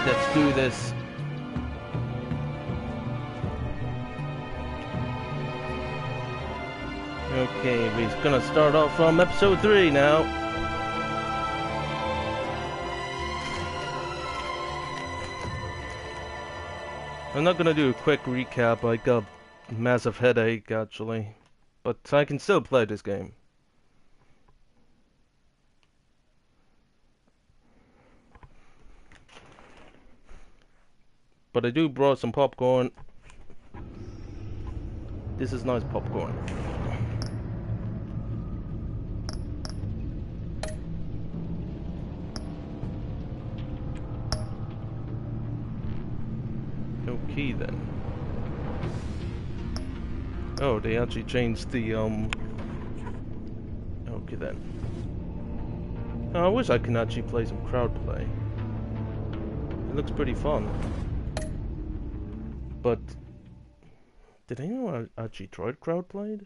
Let's do this. Okay, we're gonna start off from episode 3 now. I'm not gonna do a quick recap, I got a massive headache actually. But I can still play this game. But I do brought some popcorn. This is nice popcorn. Okay then. Oh, they actually changed the okay then. Oh, I wish I could actually play some crowd play. It looks pretty fun. But did anyone actually try crowd played?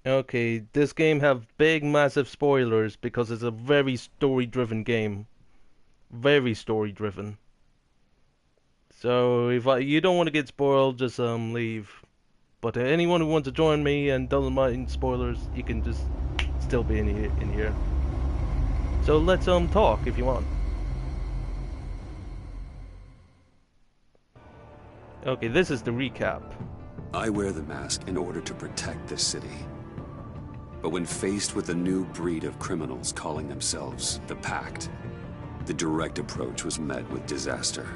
Okay, this game have big massive spoilers because it's a very story driven game. Very story driven. So if you don't want to get spoiled, just leave. But anyone who wants to join me and doesn't mind spoilers, you can just still be in here. So let's talk if you want. Okay, this is the recap. I wear the mask in order to protect this city. But when faced with a new breed of criminals calling themselves the Pact, the direct approach was met with disaster.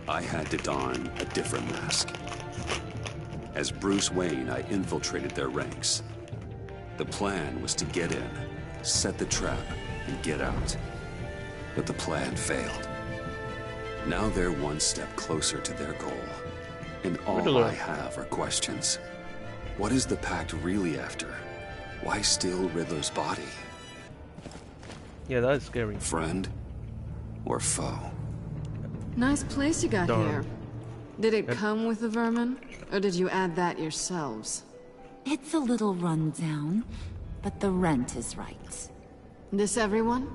I had to don a different mask. As Bruce Wayne, I infiltrated their ranks. The plan was to get in, set the trap, and get out. But the plan failed. Now they're one step closer to their goal. And all I have are questions. What is the Pact really after? Why steal Riddler's body? Yeah, that's scary. Friend or foe? Nice place you got Darn. here. Did it come with the vermin? Or did you add that yourselves? It's a little run down, but the rent is right. This everyone?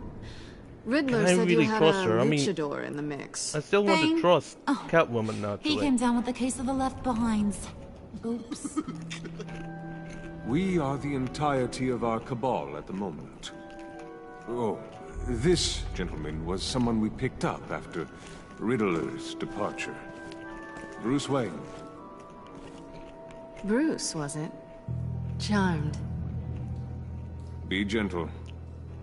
Riddler Can I said really you had trust a her? I mean, luchador in the mix. I still want to Bang. trust Oh. Catwoman naturally. He came down with a case of the left behinds. Oops. We are the entirety of our cabal at the moment. Oh, this gentleman was someone we picked up after Riddler's departure. Bruce Wayne. Bruce, was it? Charmed. Be gentle.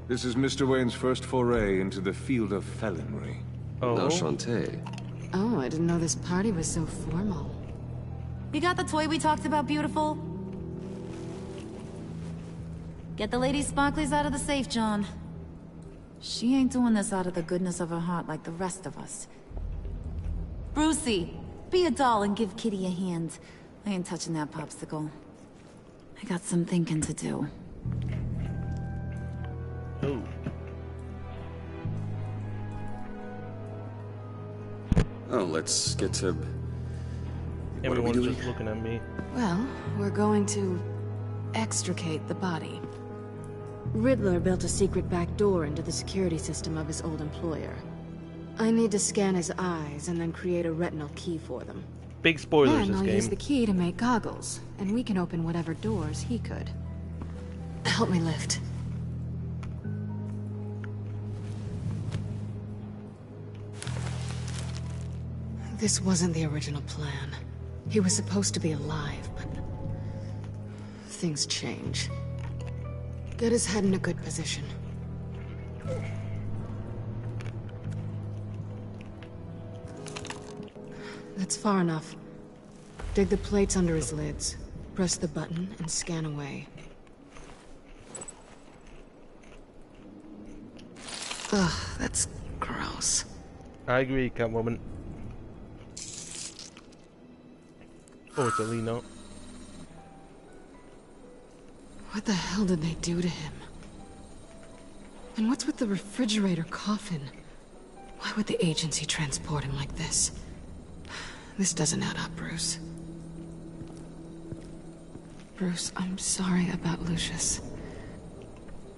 This is Mr. Wayne's first foray into the field of felonry. Oh. Enchanté. Oh, I didn't know this party was so formal. You got the toy we talked about, beautiful? Get the lady sparklies out of the safe, John. She ain't doing this out of the goodness of her heart like the rest of us. Brucey, be a doll and give Kitty a hand. I ain't touching that popsicle. I got some thinking to do. Oh. Oh, let's get to... What are we Everyone's doing? just looking at me. Well, we're going to extricate the body. Riddler built a secret back door into the security system of his old employer. I need to scan his eyes and then create a retinal key for them. Big spoilers Then this I'll game. use the key to make goggles, and we can open whatever doors he could. Help me lift. This wasn't the original plan. He was supposed to be alive, but things change. Get his head in a good position. That's far enough. Dig the plates under his lids. Press the button and scan away. Ugh, that's gross. I agree, Catwoman. Oh, it's a Lino. What the hell did they do to him? And what's with the refrigerator coffin? Why would the agency transport him like this? This doesn't add up, Bruce. Bruce, I'm sorry about Lucius.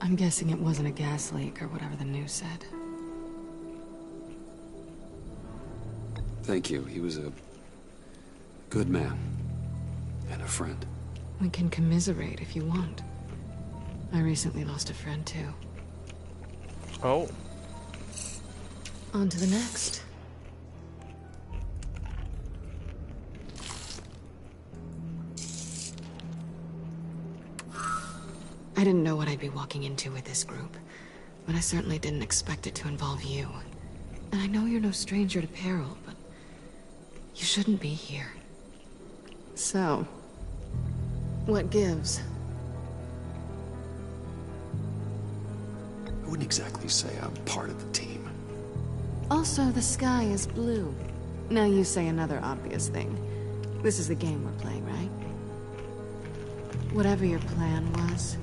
I'm guessing it wasn't a gas leak or whatever the news said. Thank you. He was a good man. And a friend. We can commiserate if you want. I recently lost a friend too. Oh. On to the next. I didn't know what I'd be walking into with this group, but I certainly didn't expect it to involve you. And I know you're no stranger to peril, but you shouldn't be here. So, what gives? I wouldn't exactly say I'm part of the team. Also, the sky is blue. Now you say another obvious thing. This is the game we're playing, right? Whatever your plan was,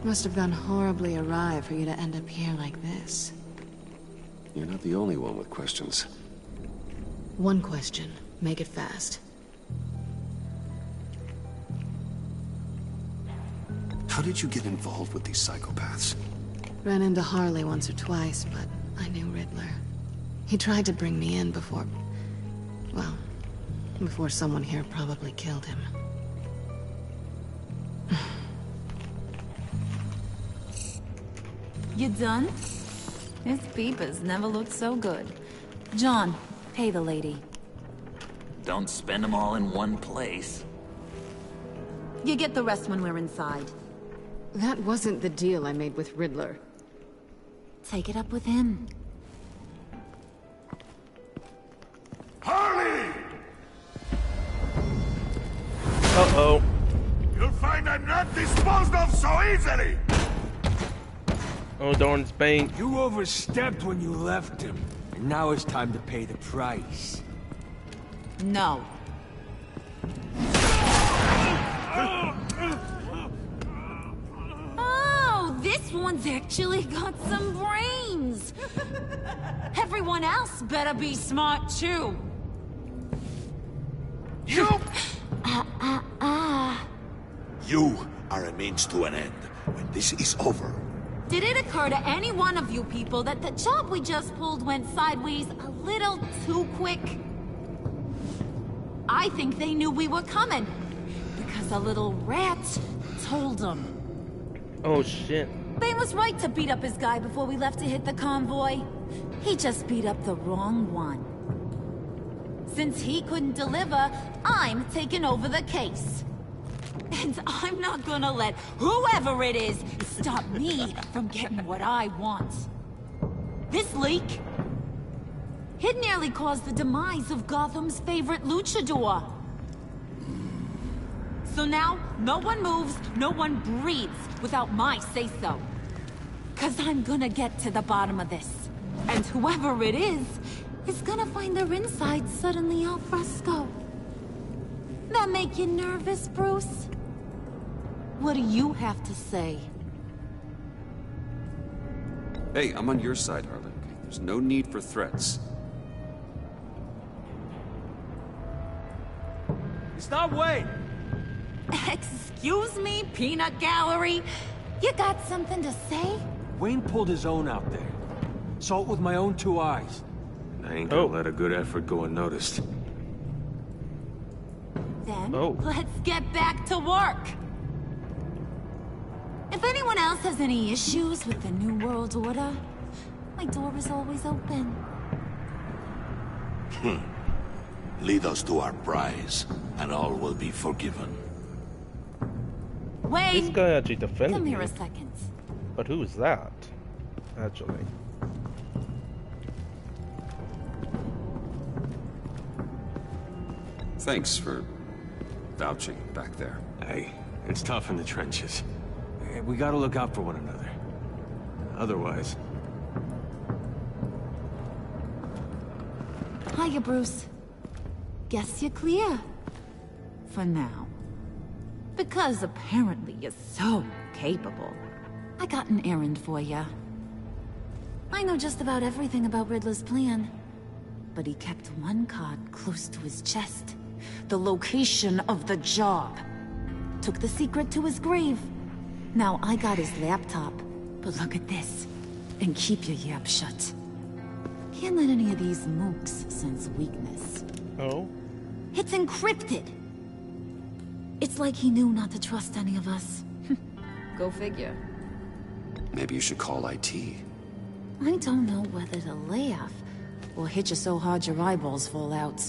must have gone horribly awry for you to end up here like this. You're not the only one with questions. One question. Make it fast. How did you get involved with these psychopaths? Ran into Harley once or twice, but I knew Riddler. He tried to bring me in before... well, before someone here probably killed him. You done? His peepers never looked so good. John, pay the lady. Don't spend them all in one place. You get the rest when we're inside. That wasn't the deal I made with Riddler. Take it up with him. Harley! Uh-oh. You'll find I'm not disposed of so easily! Oh, darn Spain. You overstepped when you left him. And now it's time to pay the price. No. Oh, this one's actually got some brains. Everyone else better be smart too. You! You are a means to an end. When this is over, Did it occur to any one of you people that the job we just pulled went sideways a little too quick? I think they knew we were coming, because a little rat told them. Oh, shit. Bane was right to beat up his guy before we left to hit the convoy. He just beat up the wrong one. Since he couldn't deliver, I'm taking over the case. And I'm not gonna let whoever it is stop me from getting what I want. This leak, it nearly caused the demise of Gotham's favorite luchador. So now, no one moves, no one breathes without my say-so. 'Cause I'm gonna get to the bottom of this. And whoever it is gonna find their insides suddenly al fresco. That make you nervous, Bruce? What do you have to say? Hey, I'm on your side, Harley. There's no need for threats. Stop waiting! Excuse me, peanut gallery? You got something to say? Wayne pulled his own out there. Saw it with my own two eyes. I ain't gonna let a good effort go unnoticed. Then, Oh. let's get back to work. If anyone else has any issues with the New World Order, my door is always open. lead us to our prize, and all will be forgiven. This Wayne, guy actually defended come me. here a second. But who is that? Actually. Thanks for vouching back there. Hey, it's tough in the trenches. We gotta look out for one another. Otherwise... Hiya, Bruce. Guess you're clear. For now. Because apparently you're so capable. I got an errand for you. I know just about everything about Riddler's plan. But he kept one card close to his chest. The location of the job. Took the secret to his grave. Now I got his laptop. But look at this. And keep your yap shut. Can't let any of these mooks sense weakness. Oh? It's encrypted! It's like he knew not to trust any of us. Go figure. Maybe you should call IT. I don't know whether to laugh or hit you so hard your eyeballs fall out.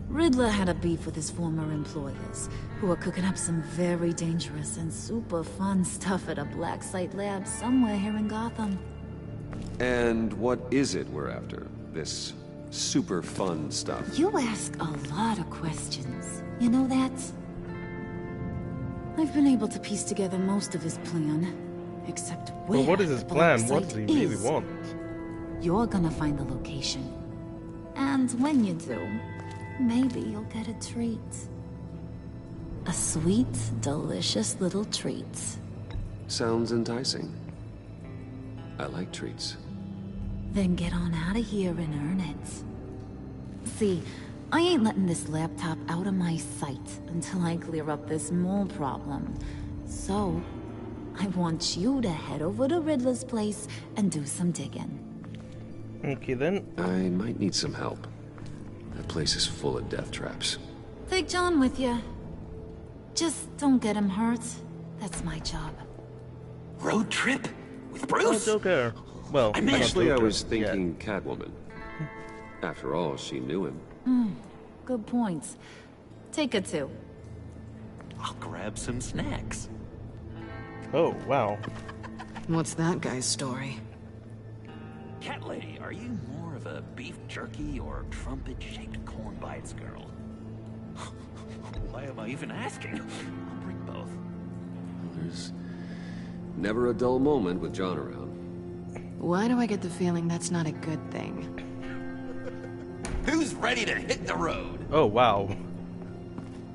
Riddler had a beef with his former employers, who were cooking up some very dangerous and super fun stuff at a black site lab somewhere here in Gotham. And what is it we're after? This super fun stuff? You ask a lot of questions. You know that? I've been able to piece together most of his plan, except where Well, what is his the black plan? What does site he really is. want? You're gonna find the location. And when you do, maybe you'll get a treat. A sweet, delicious little treat. Sounds enticing. I like treats. Then get on out of here and earn it. See, I ain't letting this laptop out of my sight until I clear up this mole problem. So, I want you to head over to Riddler's place and do some digging. Okay then. I might need some help. That place is full of death traps. Take John with you. Just don't get him hurt. That's my job. Road trip? With Oh, Bruce? Joker. Well, I not Actually, I Joker. was thinking Catwoman. After all, she knew him. Good points. Take it too. I'll grab some snacks. Yeah. Oh, wow. What's that guy's story? Cat lady, are you more of a beef jerky or trumpet-shaped corn bites girl? Why am I even asking? I'll bring both. There's never a dull moment with John around. Why do I get the feeling that's not a good thing? Who's ready to hit the road? Oh, wow.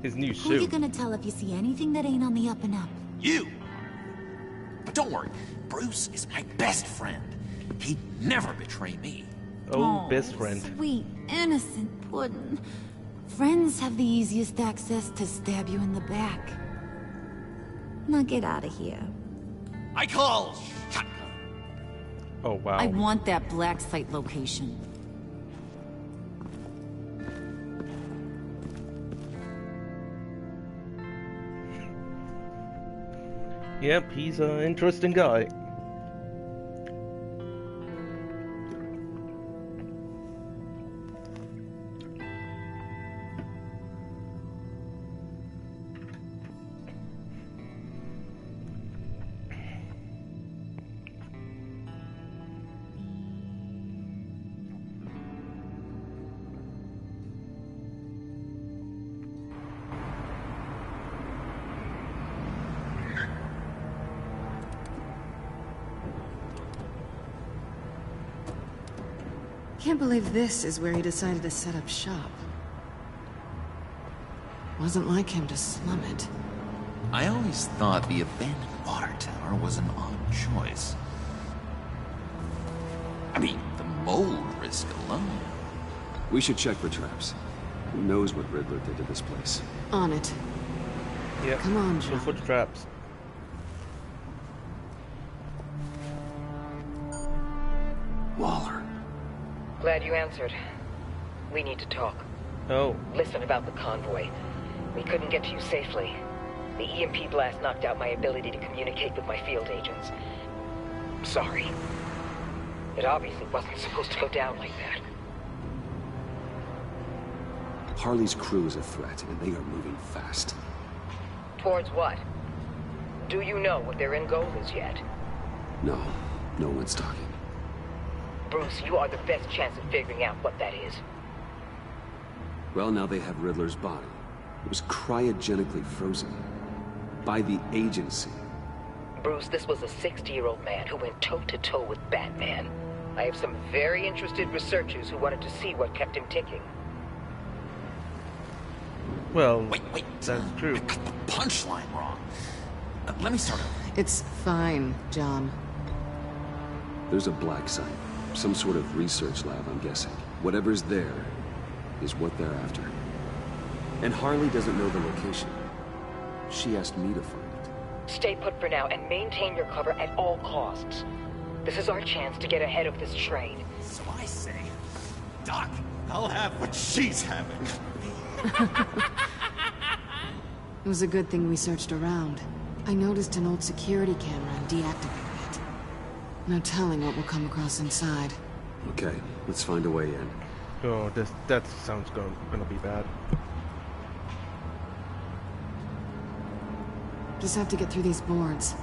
His new Who you suit. gonna tell if you see anything that ain't on the up and up? You! But don't worry, Bruce is my best friend. He'd never betray me. Oh, best friend. Sweet, innocent puddin'. Friends have the easiest access to stab you in the back. Now get out of here. I call shotgun. Oh, wow. I want that black site location. Yep, he's an interesting guy. Can't believe this is where he decided to set up shop. Wasn't like him to slum it. I always thought the abandoned water tower was an odd choice. I mean, the mold risk alone. We should check for traps. Who knows what Riddler did to this place? On it. Yep. Come on, Look John. for the traps. Waller. Glad you answered. We need to talk. Oh, Listen about the convoy. We couldn't get to you safely. The EMP blast knocked out my ability to communicate with my field agents. Sorry. It obviously wasn't supposed to go down like that. Harley's crew is a threat, and they are moving fast. Towards what? Do you know what their end goal is yet? No, no one's talking. Bruce, you are the best chance of figuring out what that is. Well, now they have Riddler's body. It was cryogenically frozen. By the agency. Bruce, this was a 60-year-old man who went toe-to-toe with Batman. I have some very interested researchers who wanted to see what kept him ticking. well, Wait. that's true. I got the punchline wrong. Let me start over. It's fine, John. There's a black site. Some sort of research lab, I'm guessing. Whatever's there is what they're after. And Harley doesn't know the location. She asked me to find it. Stay put for now and maintain your cover at all costs. This is our chance to get ahead of this train. So I say, Doc, I'll have what she's having. It was a good thing we searched around. I noticed an old security camera and deactivated it. No telling what we'll come across inside. Okay, let's find a way in. Oh, that sounds gonna be bad. Just have to get through these boards.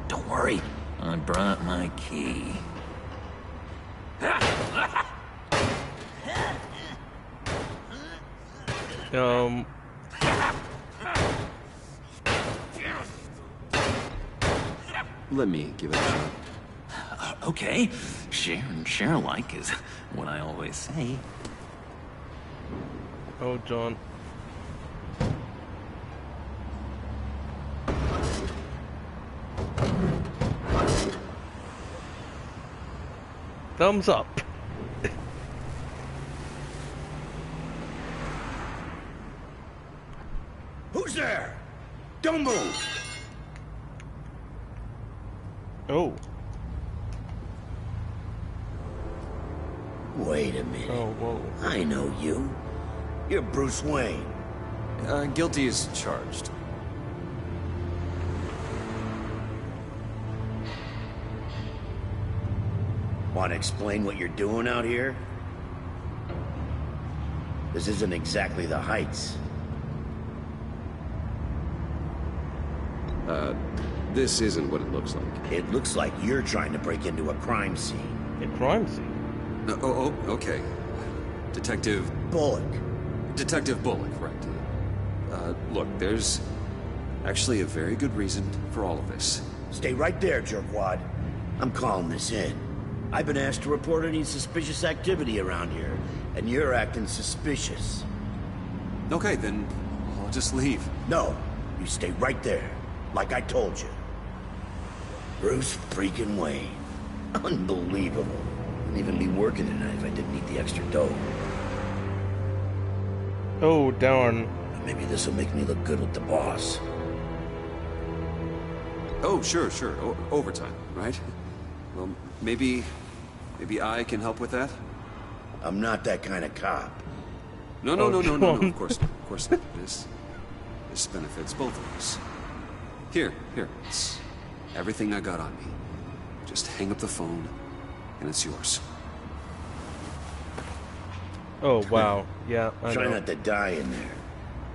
Don't worry, I brought my key. Let me give it a shot. Okay, share and share alike is what I always say. Oh, John. Thumbs up. Who's there? Don't move! Oh. Wait a minute. Oh, whoa. I know you. You're Bruce Wayne. Guilty as charged. Want to explain what you're doing out here? This isn't exactly the Heights. This isn't what it looks like. It looks like you're trying to break into a crime scene. A crime scene. Okay. Detective Bullock. Bullock, right. Look, there's actually a very good reason for all of this. Stay right there, jerkwad. I'm calling this in. I've been asked to report any suspicious activity around here, and you're acting suspicious. Okay, then I'll just leave. No, you stay right there, like I told you. Bruce freaking Wayne. Unbelievable. Wouldn't even be working tonight if I didn't need the extra dough. Oh, darn. Maybe this'll make me look good with the boss. Oh, sure. Overtime, right? Well, maybe I can help with that? I'm not that kind of cop. No, of course not. This benefits both of us. Here, it's everything I got on me. Just hang up the phone, and it's yours. Oh, wow. Yeah, I Try know. not to die in there.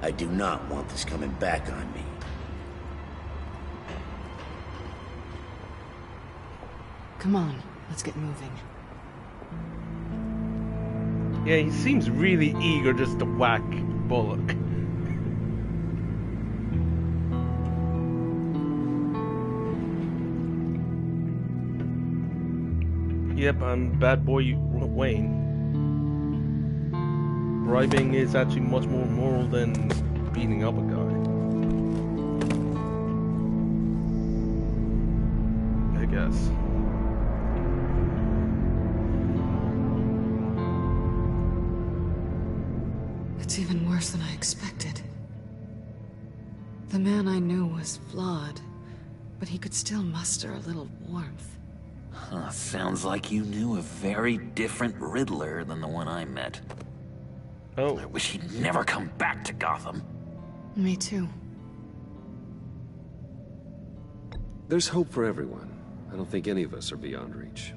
I do not want this coming back on me. Come on, let's get moving. Yeah, he seems really eager just to whack Bullock. Yep, I'm bad boy Wayne. Bribing is actually much more moral than beating up a guy. I guess. It's even worse than I expected. The man I knew was flawed, but he could still muster a little warmth. Huh, sounds like you knew a very different Riddler than the one I met. Oh. I wish he'd never come back to Gotham. Me too. There's hope for everyone. I don't think any of us are beyond reach.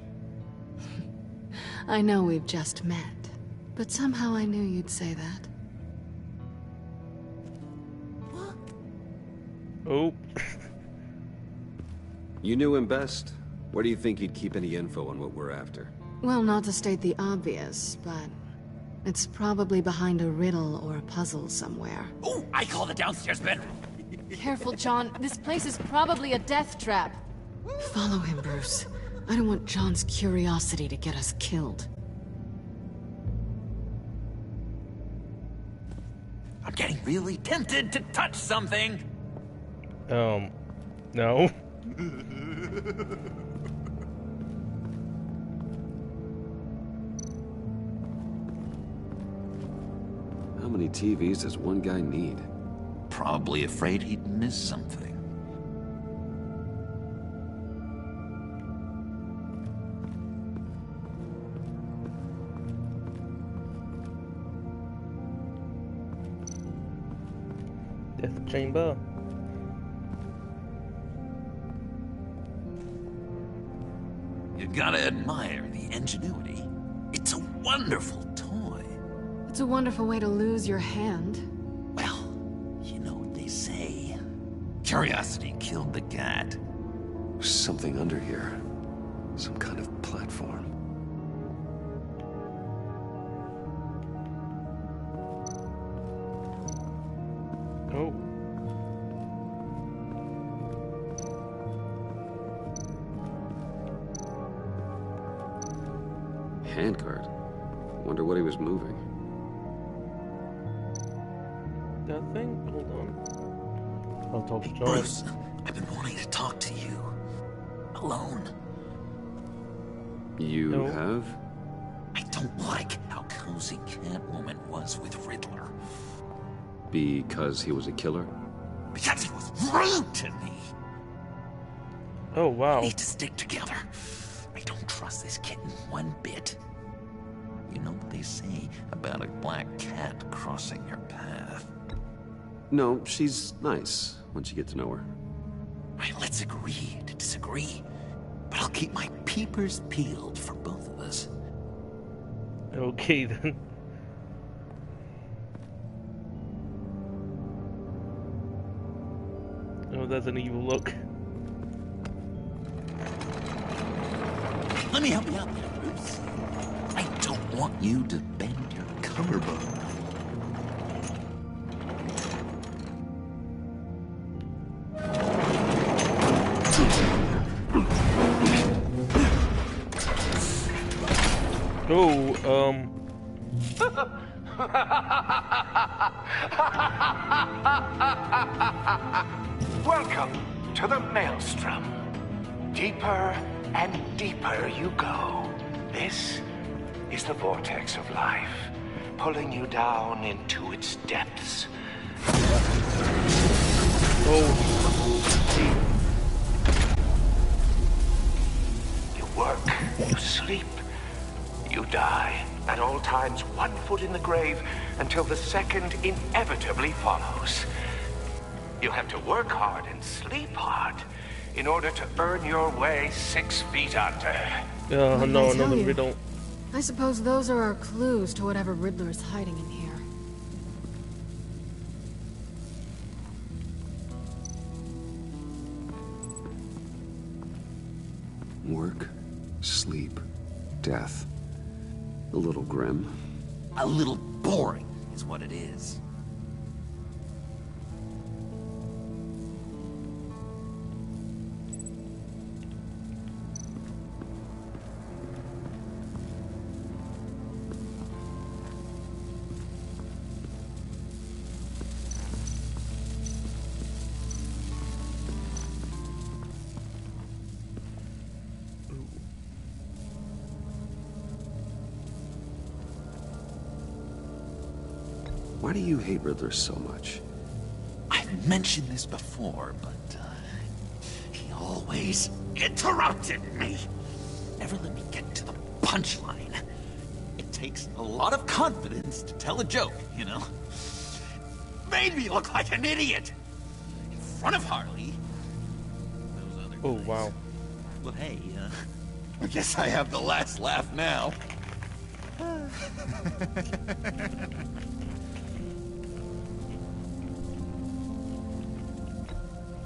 I know we've just met, but somehow I knew you'd say that. Oh. You knew him best. Where do you think he'd keep any info on what we're after? Well, not to state the obvious, but it's probably behind a riddle or a puzzle somewhere. Oh, I call the downstairs bedroom. Careful, John. This place is probably a death trap. Follow him, Bruce. I don't want John's curiosity to get us killed. I'm getting really tempted to touch something. No. How many TVs does one guy need? Probably afraid he'd miss something. Death chamber. You gotta admire the ingenuity. It's a wonderful toy. It's a wonderful way to lose your hand. Well, you know what they say. Curiosity killed the cat. There's something under here. Some kind of platform. Oh. Handcart. Wonder what he was moving. That thing? Hold on. I'll talk to John. Bruce, I've been wanting to talk to you. Alone. You No. have? I don't like how cozy Catwoman was with Riddler. Because he was a killer? Because he was rude to me. Oh, We wow. need to stick together. I don't trust this kitten one bit. You know what they say about a black cat crossing your path? No, she's nice once you get to know her. Right, let's agree to disagree. But I'll keep my peepers peeled for both of us. Okay, then. Oh, that's an evil look. Let me help you out there, Bruce. I don't want you to bend your collarbone. Oh, Welcome to the Maelstrom. Deeper and deeper you go. This is the vortex of life, pulling you down into its depths. You work, you sleep, you die. At all times, 1 foot in the grave until the second inevitably follows. You have to work hard and sleep hard in order to earn your way 6 feet under. What did I no, tell another you? riddle. I suppose those are our clues to whatever Riddler is hiding in here. Work, sleep, death. A little grim. A little boring is what it is. Why do you hate Riddler so much? I've mentioned this before, but he always interrupted me. Never let me get to the punchline. It takes a lot of confidence to tell a joke, you know? Made me look like an idiot in front of Harley. Those other Oh, guys. wow. Well, hey, I guess I have the last laugh now.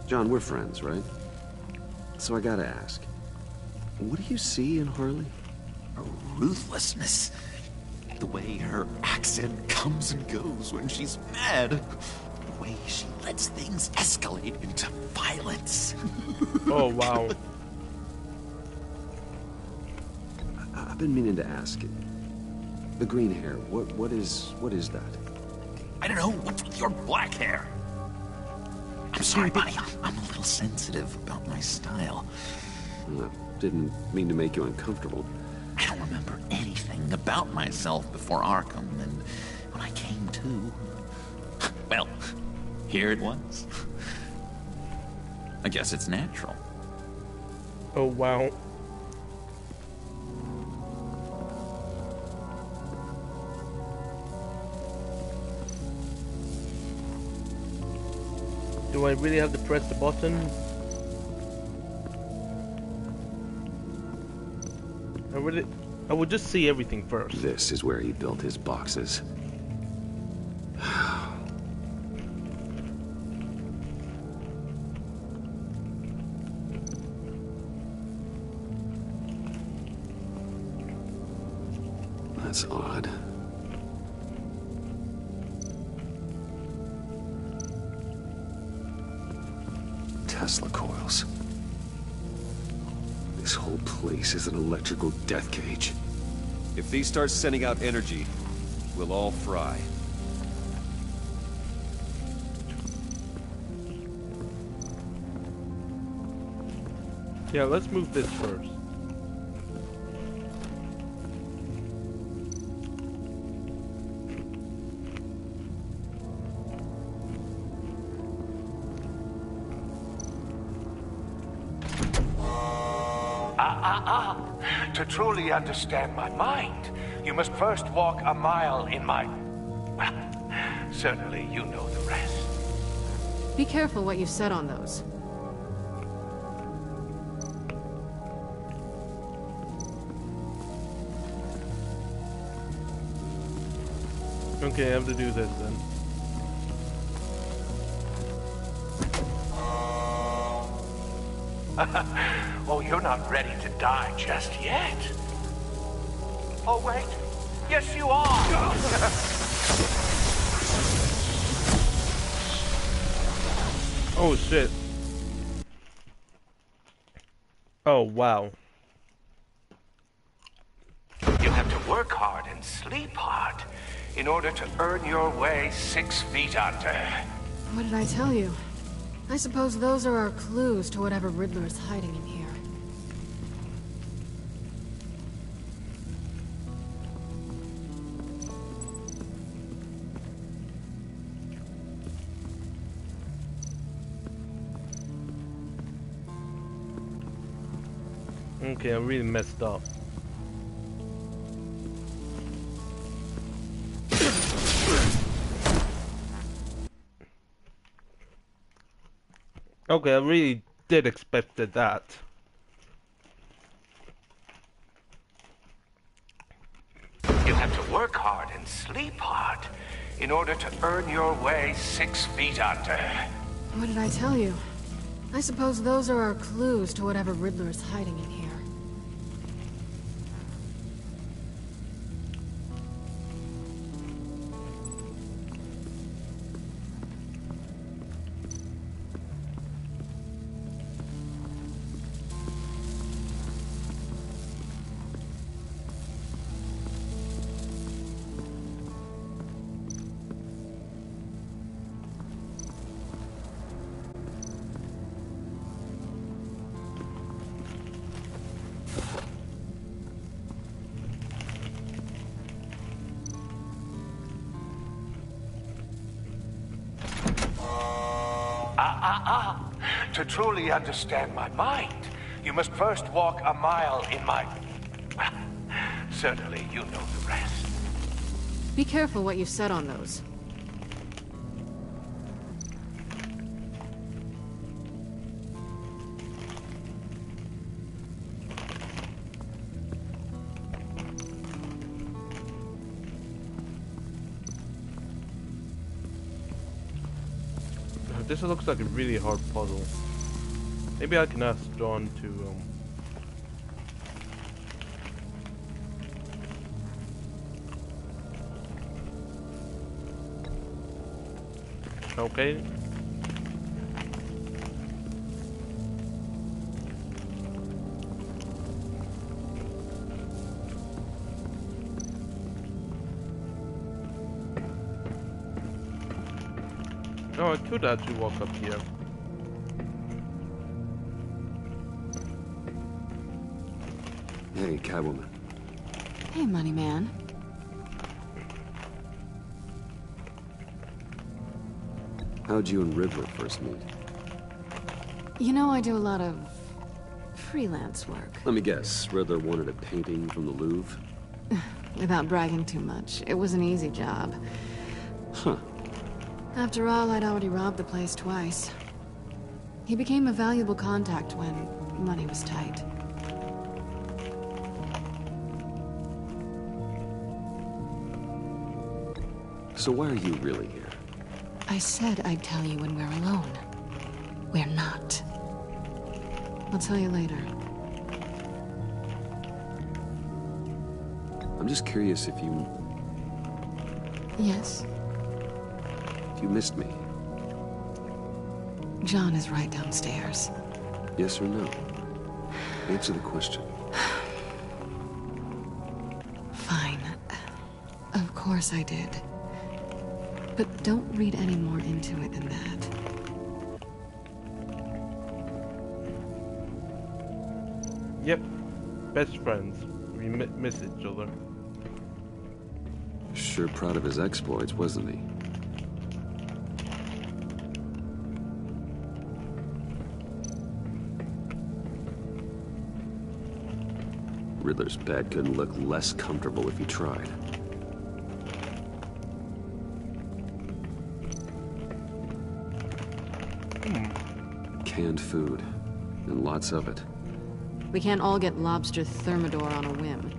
John, we're friends, right? So I gotta ask, what do you see in Harley? Her ruthlessness. The way her accent comes and goes when she's mad. The way she lets things escalate into violence. Oh, wow. I've been meaning to ask. The green hair, what is that? I don't know, what's with your black hair? I'm sorry, buddy. I'm a little sensitive about my style. Didn't mean to make you uncomfortable. I don't remember anything about myself before Arkham, and when I came to too. Well, here it was. I guess it's natural. Oh, wow. Do I really have to press the button? I would just see everything first. This is where he built his boxes. That's odd. Tesla coils. This whole place is an electrical death cage. If these start sending out energy, we'll all fry. Yeah, let's move this first. To truly understand my mind, you must first walk a mile in my... Well, certainly you know the rest. Be careful what you said on those. Okay, I have to do this then. Oh, you're not ready to die just yet. Oh, wait. Yes, you are. Oh, shit. Oh, wow. You have to work hard and sleep hard in order to earn your way 6 feet under. What did I tell you? I suppose those are our clues to whatever Riddler is hiding in here. Okay, I really messed up. Okay, I really did expect that. You have to work hard and sleep hard in order to earn your way 6 feet under. What did I tell you? I suppose those are our clues to whatever Riddler is hiding in here. To truly understand my mind, you must first walk a mile in my... Well, certainly you know the rest. Be careful what you said on those. This looks like a really hard puzzle. Maybe I can ask John to Okay. Oh, I could actually walk up here. Hey, Catwoman. Hey, Money Man. How'd you and Riddler first meet? You know, I do a lot of freelance work. Let me guess, Riddler wanted a painting from the Louvre? Without bragging too much, it was an easy job. Huh. After all, I'd already robbed the place twice. He became a valuable contact when money was tight. So why are you really here? I said I'd tell you when we're alone. We're not. I'll tell you later. I'm just curious if you... Yes? If you missed me. John is right downstairs. Yes or no? Answer the question. Fine. Of course I did. But don't read any more into it than that. Yep. Best friends. We miss each other. Sure proud of his exploits, wasn't he? Riddler's bed couldn't look less comfortable if he tried. Canned food. And lots of it. We can't all get lobster thermidor on a whim.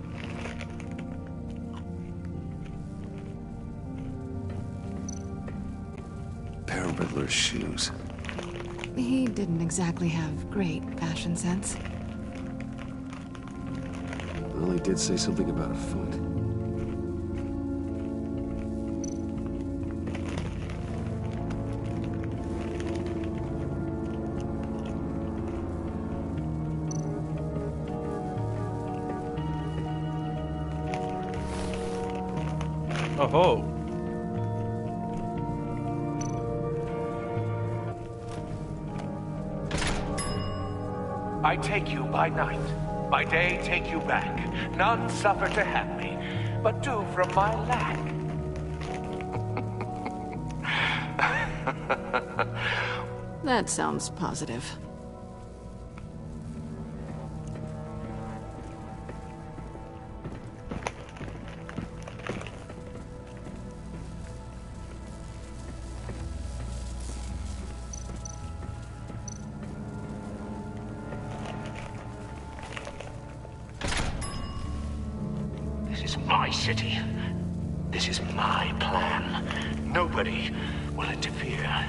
Pair of Riddler's shoes. He didn't exactly have great fashion sense. Well, he did say something about a foot. Oh. I take you by night. By day take you back. None suffer to have me, but do from my lack. That sounds positive. This is my city. This is my plan. Nobody will interfere.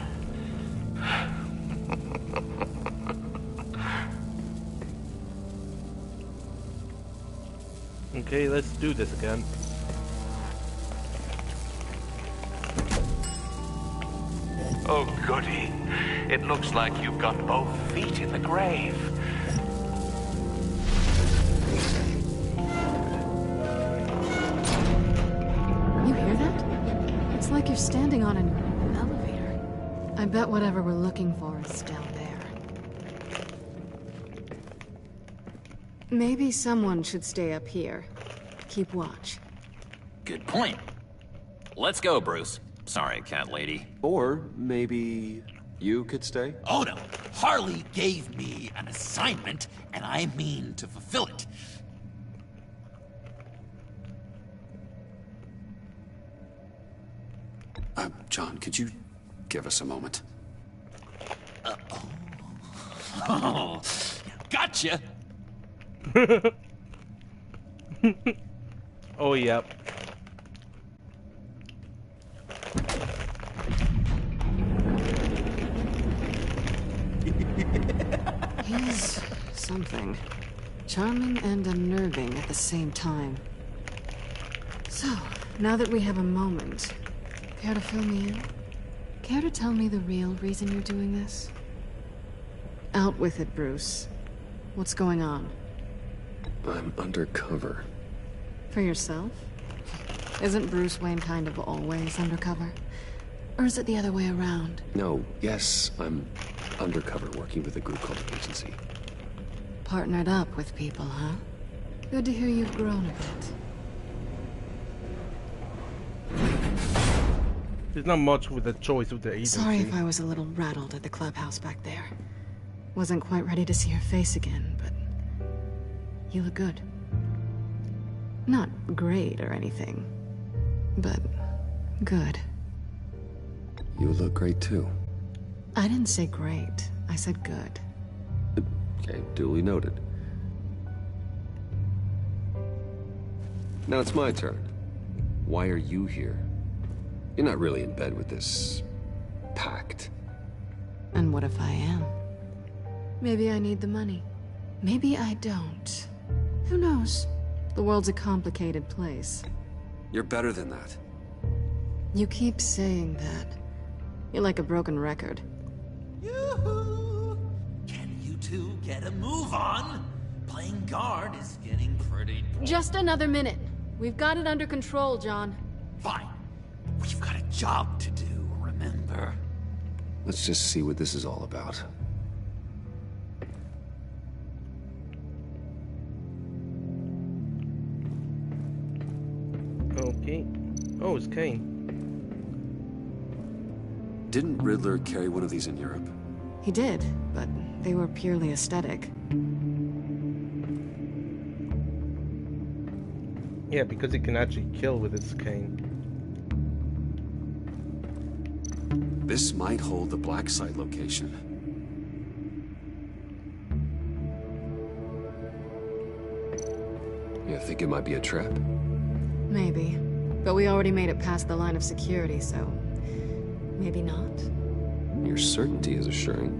Okay, let's do this again. Oh, goody. It looks like you've got both feet in the grave. You hear that? It's like you're standing on an elevator. I bet whatever we're looking for is down there. Maybe someone should stay up here. Keep watch. Good point. Let's go, Bruce. Sorry, cat lady. Or maybe you could stay? Oh no. Harley gave me an assignment, and I mean to fulfill it. John, could you give us a moment? Oh, gotcha. Oh, yep. He's something. Charming and unnerving at the same time. So, now that we have a moment, care to fill me in? Care to tell me the real reason you're doing this? Out with it, Bruce. What's going on? I'm undercover. For yourself? Isn't Bruce Wayne kind of always undercover? Or is it the other way around? No, yes, I'm undercover working with a group called the Agency. Partnered up with people, huh? Good to hear you've grown a bit. There's not much with the choice with the agency. Sorry if I was a little rattled at the clubhouse back there. Wasn't quite ready to see your face again, but you look good. Not great or anything, but good. You look great too. I didn't say great. I said good. Okay, duly noted. Now it's my turn. Why are you here? You're not really in bed with this pact. And what if I am? Maybe I need the money. Maybe I don't. Who knows? The world's a complicated place. You're better than that. You keep saying that. You're like a broken record. Yoo-hoo! Can you two get a move on? Playing guard is getting pretty... Just another minute. We've got it under control, John. Fine. We've got a job to do, remember? Let's just see what this is all about. Okay. Oh, it's Kane. Didn't Riddler carry one of these in Europe? He did, but they were purely aesthetic. Yeah, because he can actually kill with his cane. This might hold the black site location. You think it might be a trap? Maybe. But we already made it past the line of security, so... maybe not. Your certainty is assuring.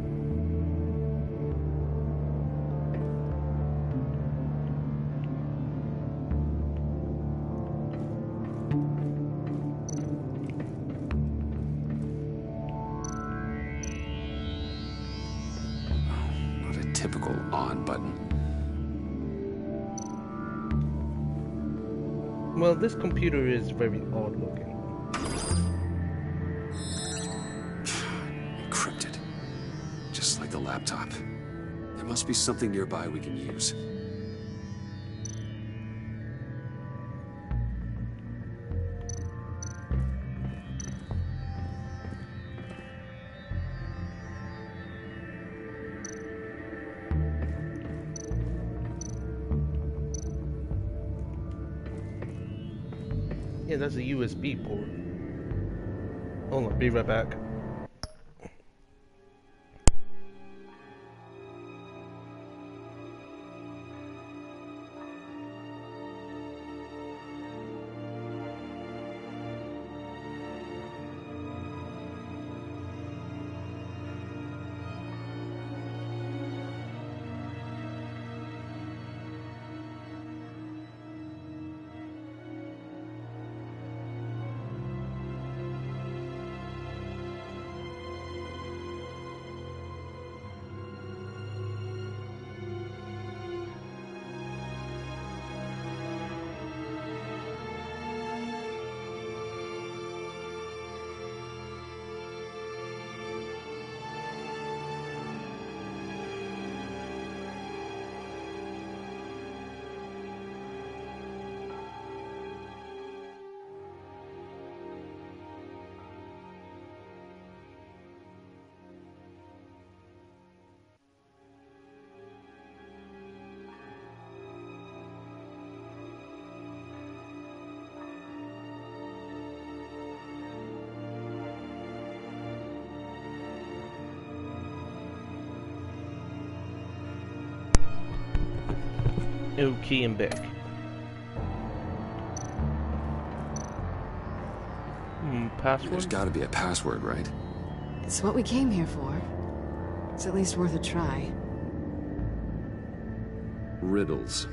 Not a typical on button. Well, this computer is very odd looking. Encrypted. Just like the laptop. There must be something nearby we can use. Yeah, that's a USB port. Hold on, be right back. No key and back. Password? There's gotta be a password, right? It's what we came here for. It's at least worth a try. Riddles.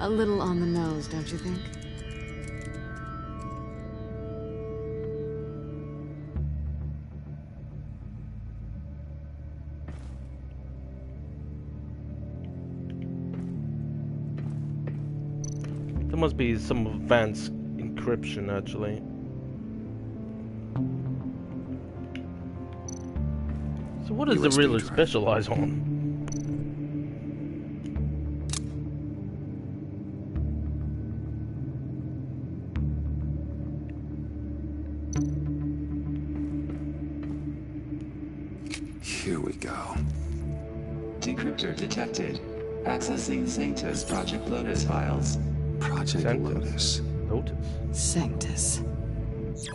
A little on the nose, don't you think? There must be some advanced encryption, actually. So what does the Riddler specialize on? Here we go. Decryptor detected. Accessing Sanctus Project Lotus files. Project Lotus. Sanctus.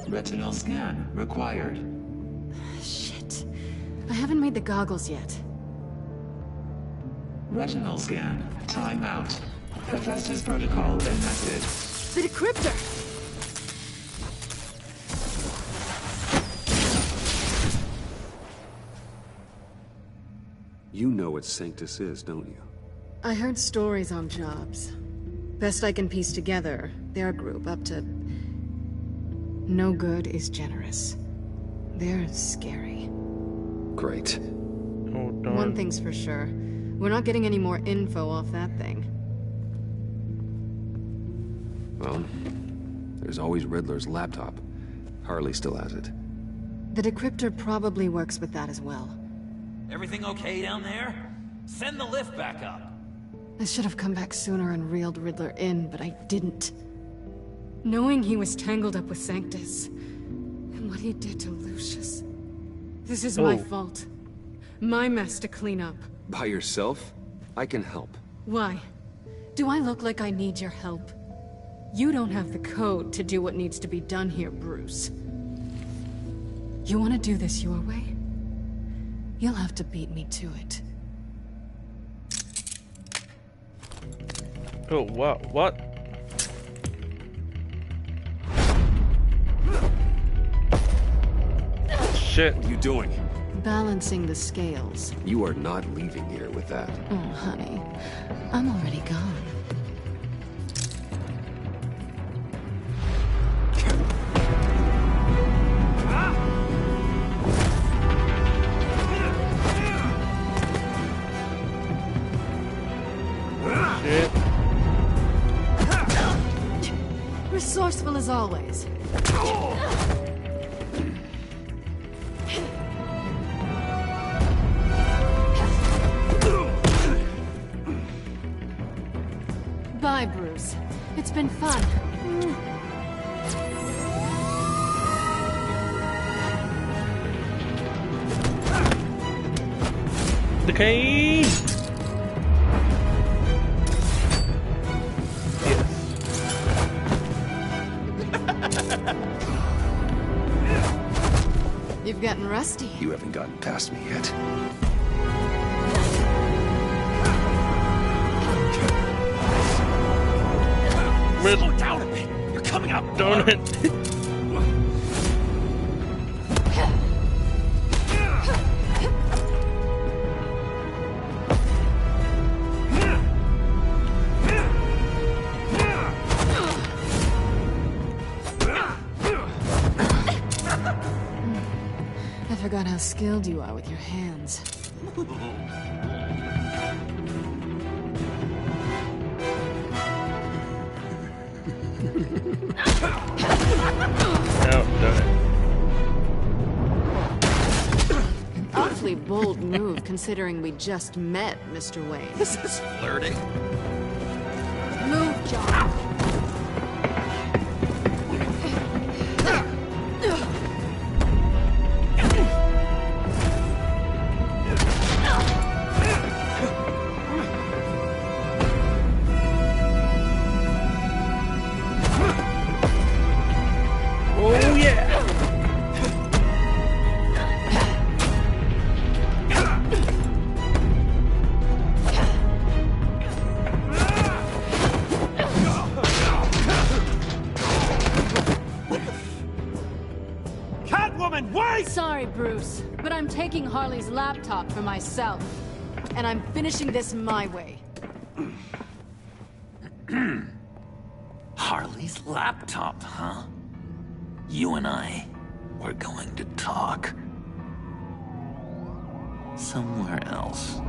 Retinal scan required. Shit. I haven't made the goggles yet. Retinal scan. Timeout. Hephaestus protocol enacted. The decryptor! You know what Sanctus is, don't you? I heard stories on jobs. Best I can piece together, their group up to... No good is generous. They're scary. Great. Oh, darn. One thing's for sure. We're not getting any more info off that thing. Well, there's always Riddler's laptop. Harley still has it. The decryptor probably works with that as well. Everything okay down there? Send the lift back up. I should have come back sooner and reeled Riddler in, but I didn't. Knowing he was tangled up with Sanctus, and what he did to Lucius. This is my fault. My mess to clean up. By yourself? I can help. Why? Do I look like I need your help? You don't have the code to do what needs to be done here, Bruce. You want to do this your way? You'll have to beat me to it. Oh, wow, what? Shit. What are you doing? Balancing the scales. You are not leaving here with that. Oh, honey. I'm already gone. Resourceful as always. Bye, Bruce. It's been fun. The key! You've gotten rusty. You haven't gotten past me yet. Slow down a bit. You're coming up. Darn it. I forgot how skilled you are with your hands. An awfully bold move considering we just met, Mr. Wayne. This is flirting. Move, John. Oh yeah! Catwoman, wait! Sorry, Bruce, but I'm taking Harley's laptop for myself. And I'm finishing this my way. Harley's laptop, huh? You and I, we're going to talk. Somewhere else.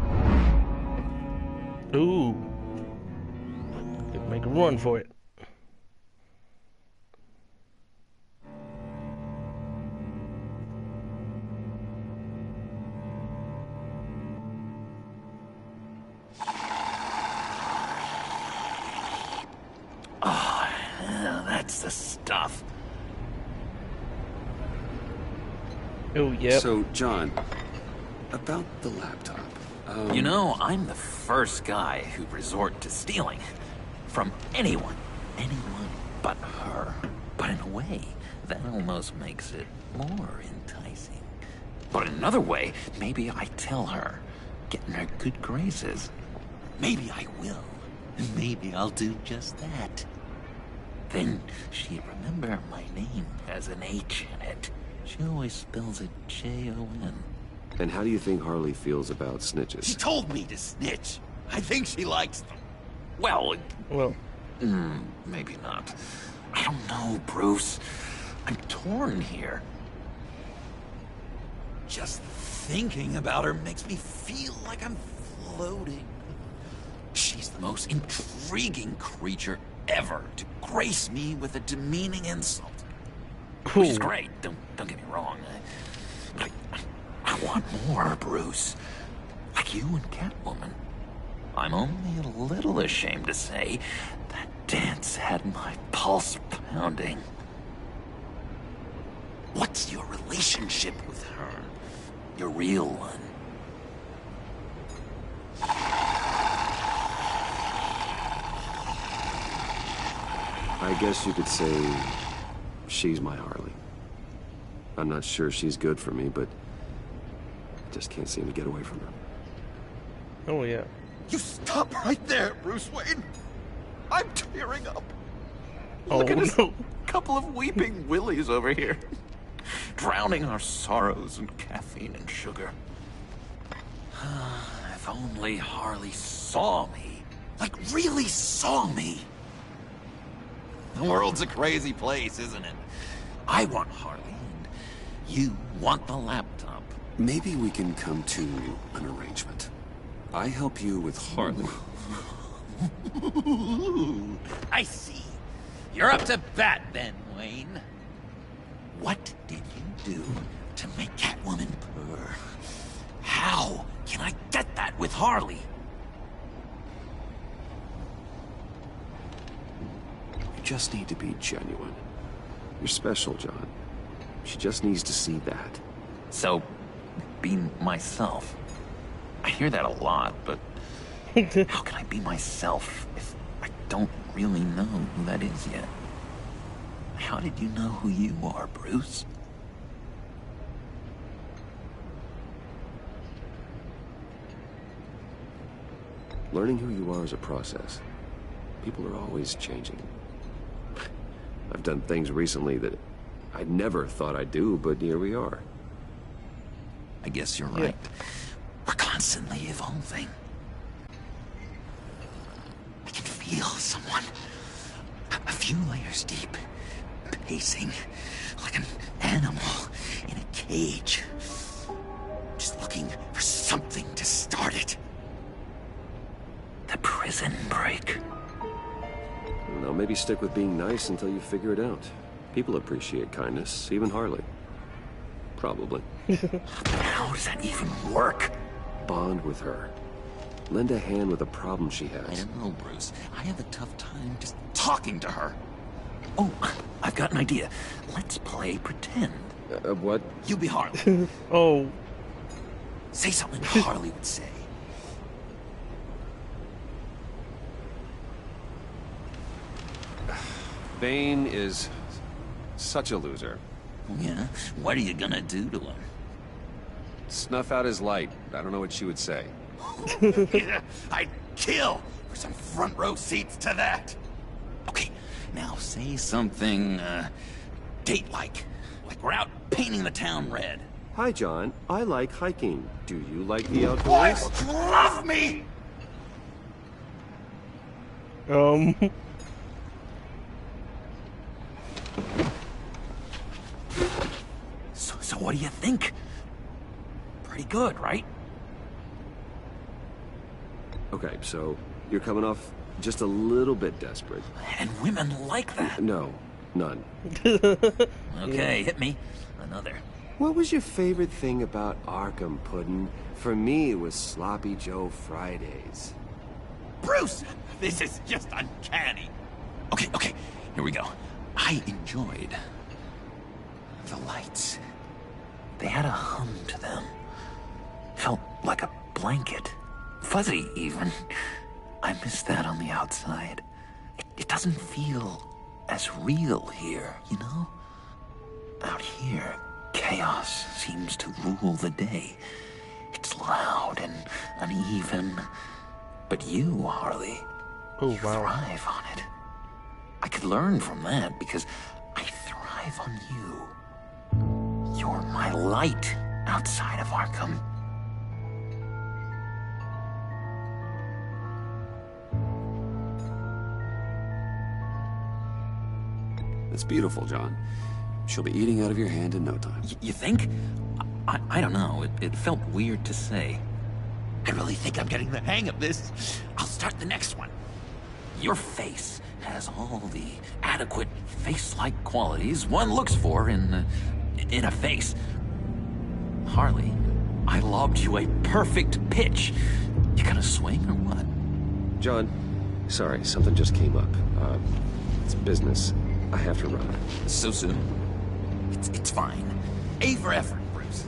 Ooh. Could make a run for it. Oh, that's the stuff. Oh, yeah. So, John, About the laptop. You know, I'm the first guy who'd resort to stealing. From anyone. Anyone but her. But in a way, that almost makes it more enticing. But in another way, maybe I tell her, get in her good graces. Maybe I will. And maybe I'll do just that. Then she'd remember my name has an H in it. She always spells it J-O-N. And how do you think Harley feels about snitches? She told me to snitch. I think she likes them. Well, maybe not. I don't know, Bruce. I'm torn here. Just thinking about her makes me feel like I'm floating. She's the most intriguing creature ever to grace me with a demeaning insult. Which is great, don't get me wrong. But I want more, Bruce. Like you and Catwoman. I'm only a little ashamed to say that dance had my pulse pounding. What's your relationship with her? Your real one? I guess you could say she's my Harley. I'm not sure she's good for me, but I just can't seem to get away from her. Oh, yeah. You stop right there, Bruce Wayne. I'm tearing up. Oh, Look at us, no. couple of weeping willies over here. Drowning our sorrows in caffeine and sugar. If only Harley saw me. Like, really saw me. The world's a crazy place, isn't it? I want Harley, and you want the laptop. Maybe we can come to an arrangement. I help you with Harley. I see. You're up to bat then, Wayne. What did you do to make Catwoman purr? How can I get that with Harley? You just need to be genuine. You're special, John. She just needs to see that. So, be myself. I hear that a lot, but how can I be myself if I don't really know who that is yet? How did you know who you are, Bruce? Learning who you are is a process. People are always changing. I've done things recently that I never thought I'd do, but here we are. I guess you're right. We're constantly evolving. I can feel someone a few layers deep, pacing like an animal in a cage, just looking for something to start it. The prison break. Now maybe stick with being nice until you figure it out. People appreciate kindness, even Harley. Probably. How does that even work? Bond with her. Lend a hand with a problem she has. I don't know, Bruce. I have a tough time just talking to her. Oh, I've got an idea. Let's play pretend. What? You be Harley. Oh. Say something Harley would say. Bane is such a loser. Yeah? What are you gonna do to him? Snuff out his light. I don't know what she would say. I'd kill for some front row seats to that. Okay, now say something, date-like. Like we're out painting the town red. Hi, John. I like hiking. Do you like the outdoors? Boys, love me! So what do you think? Pretty good, right? Okay, so you're coming off just a little bit desperate. And women like that. No, none. Okay, hit me. Another. What was your favorite thing about Arkham, Puddin'? For me, it was Sloppy Joe Fridays. Bruce! This is just uncanny. Okay, here we go. I enjoyed the lights. They had a hum to them. Felt like a blanket. Fuzzy, even. I miss that on the outside. It doesn't feel as real here, you know? Out here, chaos seems to rule the day. It's loud and uneven. But you, Harley, you thrive on it. I could learn from that because I thrive on you. You're my light outside of Arkham. That's beautiful, John. She'll be eating out of your hand in no time. You think? I don't know. It felt weird to say. I really think I'm getting the hang of this. I'll start the next one. Your face has all the adequate face-like qualities one looks for in a face. Harley, I lobbed you a perfect pitch. You gonna swing or what? John, sorry, something just came up. It's business. I have to run. So soon? It's fine. A for effort, Bruce.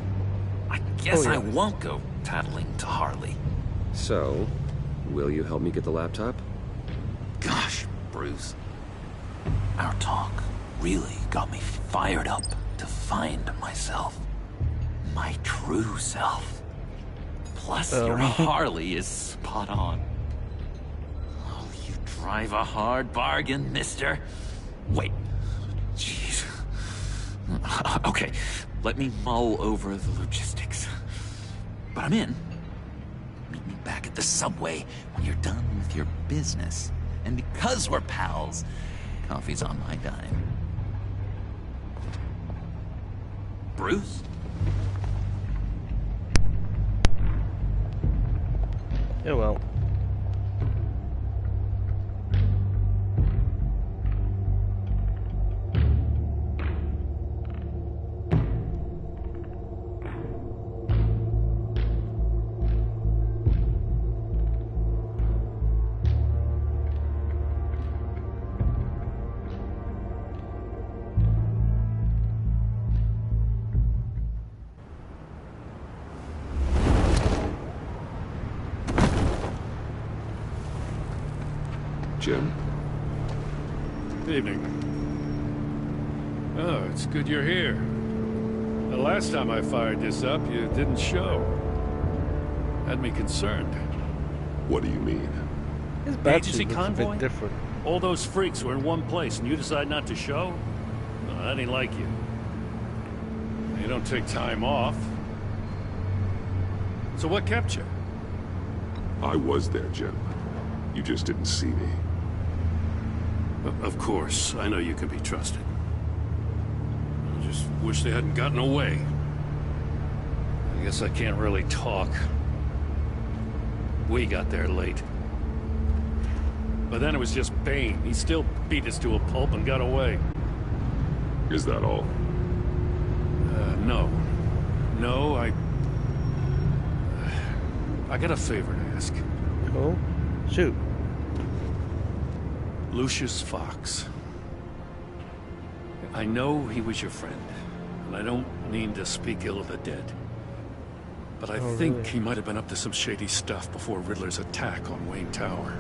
I guess I won't go tattling to Harley. So, will you help me get the laptop? Gosh, Bruce. Our talk really got me fired up to find myself. My true self. Plus, your Harley is spot on. Oh, you drive a hard bargain, mister. Wait. Jeez. Okay, let me mull over the logistics. But I'm in. Meet me back at the subway when you're done with your business. And because we're pals, coffee's on my dime. Bruce? Yeah, well. Jim? Evening. Oh, it's good you're here. The last time I fired this up, you didn't show. Had me concerned. What do you mean? His battery Agency looks a convoy? bit different. All those freaks were in one place, and you decide not to show? No, that ain't like you. You don't take time off. So what kept you? I was there, Jim. You just didn't see me. Of course, I know you can be trusted. I just wish they hadn't gotten away. I guess I can't really talk. We got there late. But then it was just Bane. He still beat us to a pulp and got away. Is that all? No. No, I got a favor to ask. Oh? Shoot. Lucius Fox. I know he was your friend, and I don't mean to speak ill of the dead. But I think really? he might have been up to some shady stuff before Riddler's attack on Wayne Tower.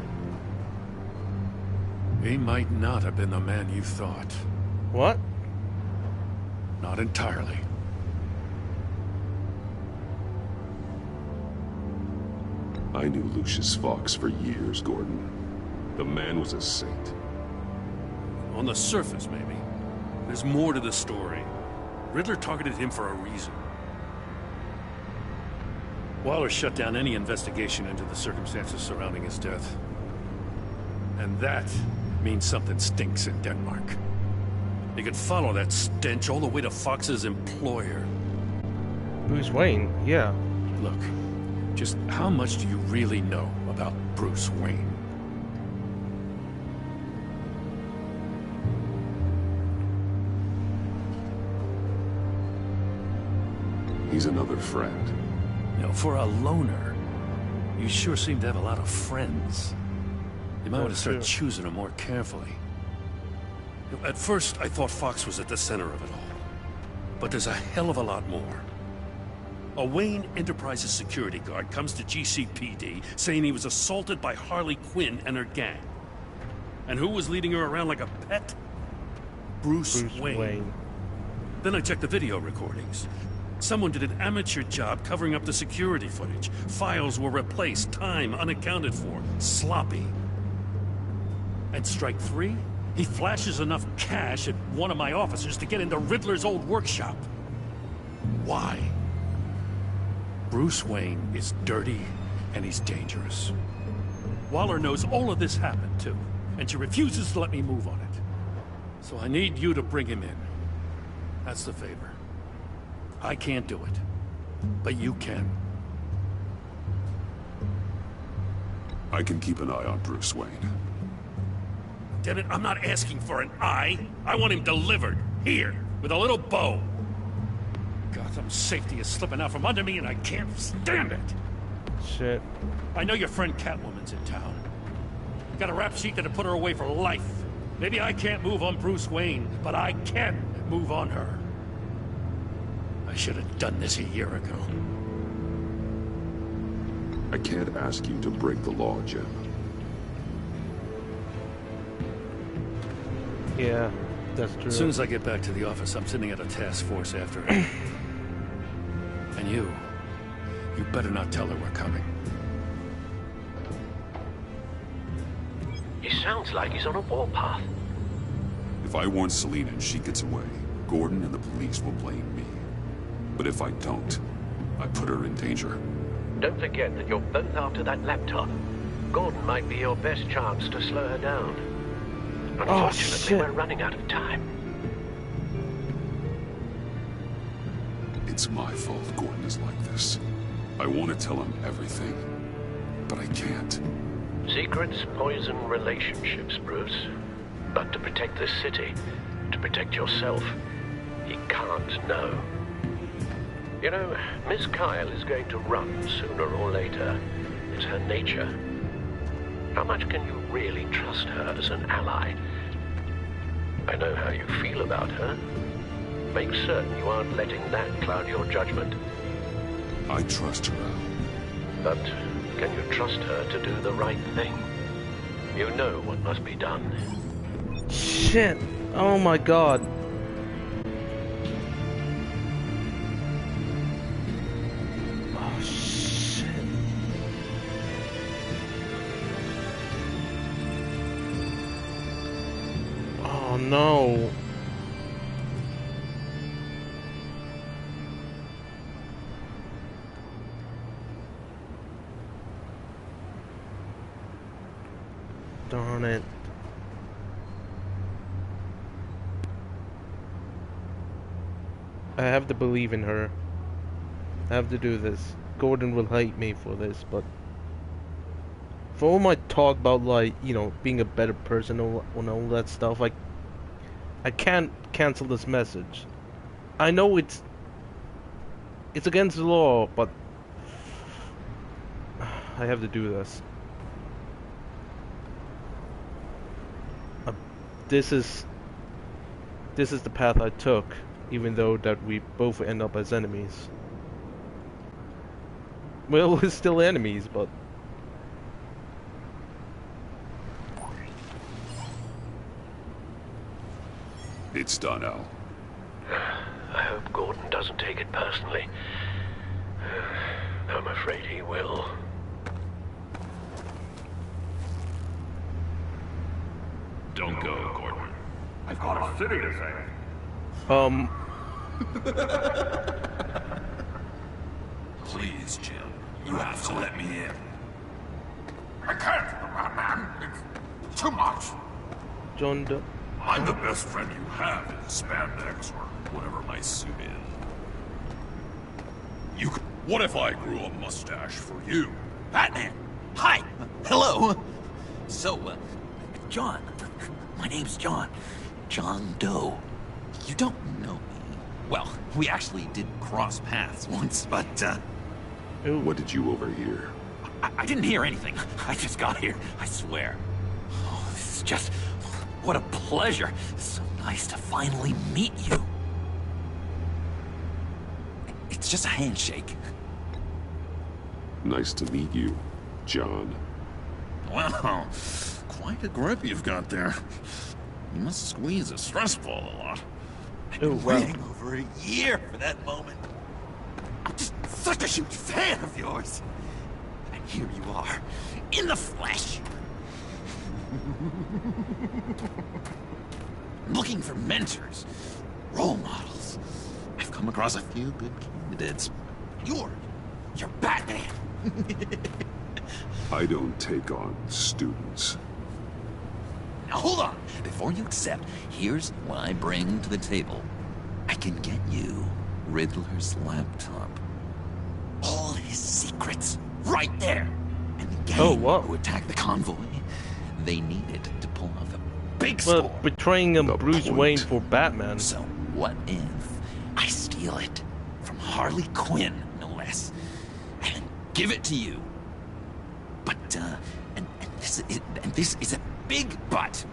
He might not have been the man you thought. What? Not entirely. I knew Lucius Fox for years, Gordon. The man was a saint. On the surface, maybe. There's more to the story. Riddler targeted him for a reason. Waller shut down any investigation into the circumstances surrounding his death. And that means something stinks in Denmark. They could follow that stench all the way to Fox's employer. Bruce Wayne, yeah. Look, just how much do you really know about Bruce Wayne? He's another friend. You know, for a loner, you sure seem to have a lot of friends. You might want to start choosing them more carefully. At first, I thought Fox was at the center of it all. But there's a hell of a lot more. A Wayne Enterprises security guard comes to GCPD saying he was assaulted by Harley Quinn and her gang. And who was leading her around like a pet? Bruce Wayne. Then I checked the video recordings. Someone did an amateur job covering up the security footage. Files were replaced, time unaccounted for, sloppy. At strike 3, he flashes enough cash at one of my officers to get into Riddler's old workshop. Why? Bruce Wayne is dirty and he's dangerous. Waller knows all of this happened too, and she refuses to let me move on it. So I need you to bring him in. That's the favor. I can't do it, but you can. I can keep an eye on Bruce Wayne. Damn it, I'm not asking for an eye. I want him delivered, here, with a little bow. Gotham's safety is slipping out from under me and I can't stand it. Shit. I know your friend Catwoman's in town. Got a rap sheet that'll put her away for life. Maybe I can't move on Bruce Wayne, but I can move on her. I should have done this a year ago. I can't ask you to break the law, Jim. Yeah, that's true. As soon as I get back to the office, I'm sending out a task force after her. And you better not tell her we're coming. He sounds like he's on a warpath. If I warn Selina and she gets away, Gordon and the police will blame me. But if I don't, I put her in danger. Don't forget that you're both after that laptop. Gordon might be your best chance to slow her down. Unfortunately, we're running out of time. It's my fault Gordon is like this. I want to tell him everything, but I can't. Secrets poison relationships, Bruce. But to protect this city, to protect yourself, he can't know. You know, Miss Kyle is going to run sooner or later. It's her nature. How much can you really trust her as an ally? I know how you feel about her. Make certain you aren't letting that cloud your judgment. I trust her, Al. But can you trust her to do the right thing? You know what must be done. Shit! Oh my god. Oh shit. Oh no. Darn it. I have to believe in her. I have to do this. Gordon will hate me for this, but for all my talk about, like, you know, being a better person and all that stuff, I can't cancel this message. I know it's against the law, but I have to do this. This is the path I took, even though that we both end up as enemies. Well, we're still enemies, but it's done, Al. I hope Gordon doesn't take it personally. I'm afraid he will. Don't go, Gordon. I've got a city to save. Please, Jim. You have to let me in. I can't, man. It's too much. John Doe. I'm the best friend you have in spandex or whatever my suit is. You could... What if I grew a mustache for you? Batman! Hi! Hello! So, John. My name's John. John Doe. You don't know me. Well, we actually did cross paths once, but, What did you overhear? I didn't hear anything. I just got here, I swear. Oh, this is just... What a pleasure. So nice to finally meet you. It's It's just a handshake. Nice to meet you, John. Wow, quite a grip you've got there. You must squeeze a stress ball a lot. I've been waiting over a year for that moment. I'm just such a huge fan of yours. And here you are, in the flesh. I'm looking for mentors, role models. I've come across a few good candidates. You're Batman. I don't take on students. Now hold on. Before you accept, here's what I bring to the table. I can get you Riddler's laptop. All his secrets, right there. And the gang who attacked the convoy, they needed to pull off a big score. Betraying Bruce Wayne for Batman. So what if I steal it from Harley Quinn, no less, and give it to you? But this is a big but.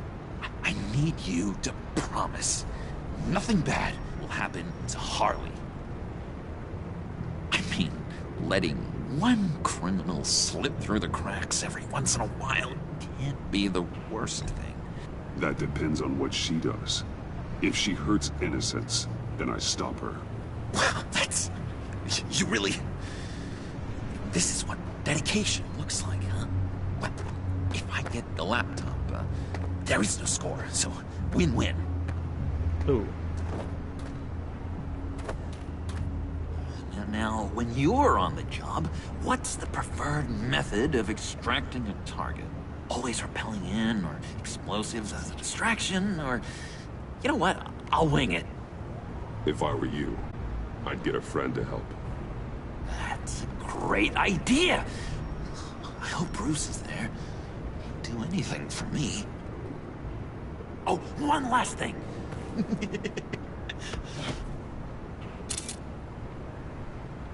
I need you to promise nothing bad will happen to Harley. I mean, letting one criminal slip through the cracks every once in a while can't be the worst thing. That depends on what she does. If she hurts innocents, then I stop her. Wow, that's... You really... This is what dedication looks like, huh? Well, if I get the laptop, there is no score, so win-win. Ooh. Now, when you're on the job, what's the preferred method of extracting a target? Always rappelling in, or explosives as a distraction, or... You know what? I'll wing it. If I were you, I'd get a friend to help. That's a great idea. I hope Bruce is there. He'd do anything for me. Oh, one last thing.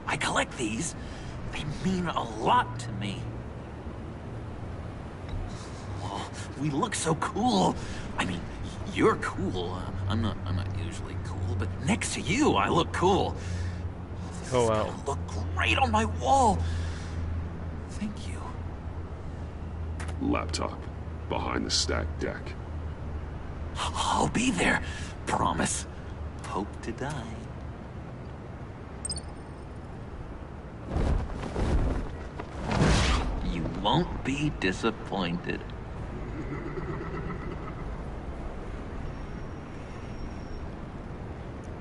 I collect these. They mean a lot to me. Oh, we look so cool. I mean, you're cool. I'm not usually cool, but next to you, I look cool. Oh wow! Look great on my wall. Thank you. Laptop behind the stacked deck. I'll be there. Promise. Hope to die. You won't be disappointed.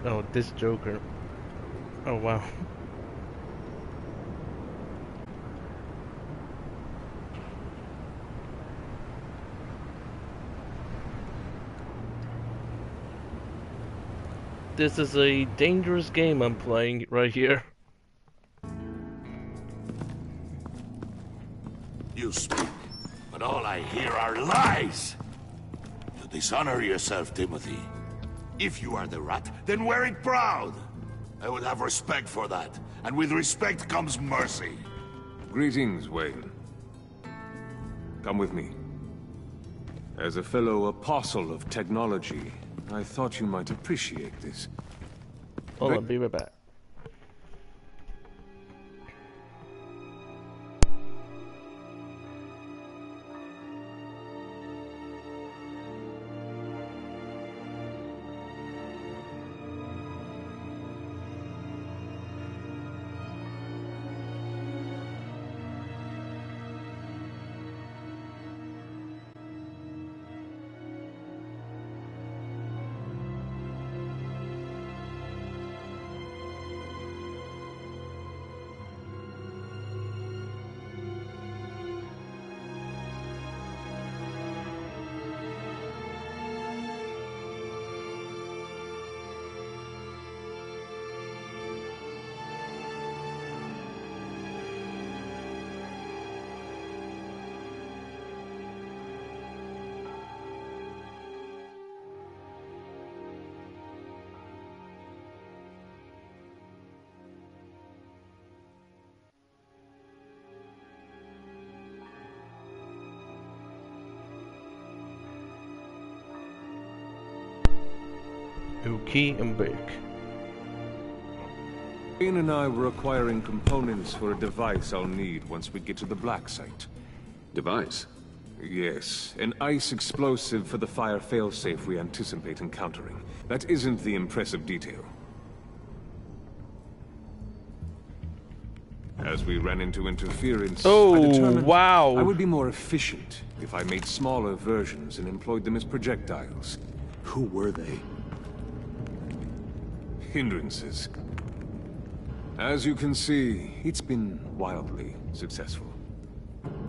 Oh, this Joker. Oh, wow. This is a dangerous game I'm playing right here. You speak, but all I hear are lies. You dishonor yourself, Timothy. If you are the rat, then wear it proud. I would have respect for that, and with respect comes mercy. Greetings, Wayne. Come with me. As a fellow apostle of technology, I thought you might appreciate this. Hold on, be right back. Key and Bake. Wayne and I were acquiring components for a device I'll need once we get to the Black Site. Device? Yes, an ice explosive for the fire failsafe we anticipate encountering. That isn't the impressive detail. As we ran into interference, I determined I would be more efficient if I made smaller versions and employed them as projectiles. Who were they? Hindrances. As you can see, it's been wildly successful.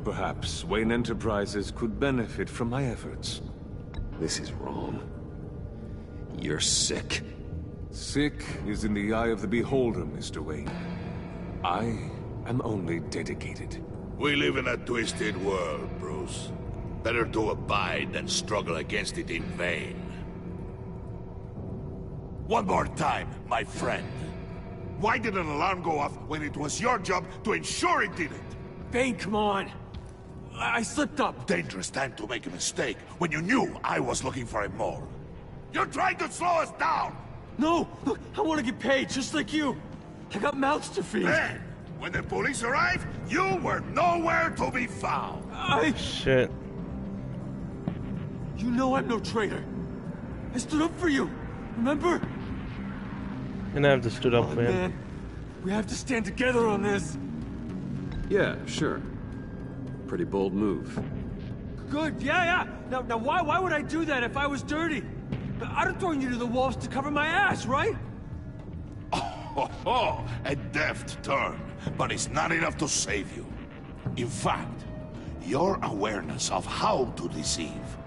Perhaps Wayne Enterprises could benefit from my efforts. This is wrong. You're sick. Sick is in the eye of the beholder, Mr. Wayne. I am only dedicated. We live in a twisted world, Bruce. Better to abide than struggle against it in vain. One more time, my friend. Why did an alarm go off when it was your job to ensure it didn't? Bane, come on! I slipped up! Dangerous time to make a mistake when you knew I was looking for a mole. You're trying to slow us down! No! Look, I want to get paid, just like you! I got mouths to feed! Then, when the police arrived, you were nowhere to be found! Shit. You know I'm no traitor. I stood up for you, remember? And I have to stood up for him. Man. We have to stand together on this. Yeah, sure. Pretty bold move. Good, yeah. Now why would I do that if I was dirty? I'd have thrown you to the wolves to cover my ass, right? Oh, a deft turn, but it's not enough to save you. In fact, your awareness of how to deceive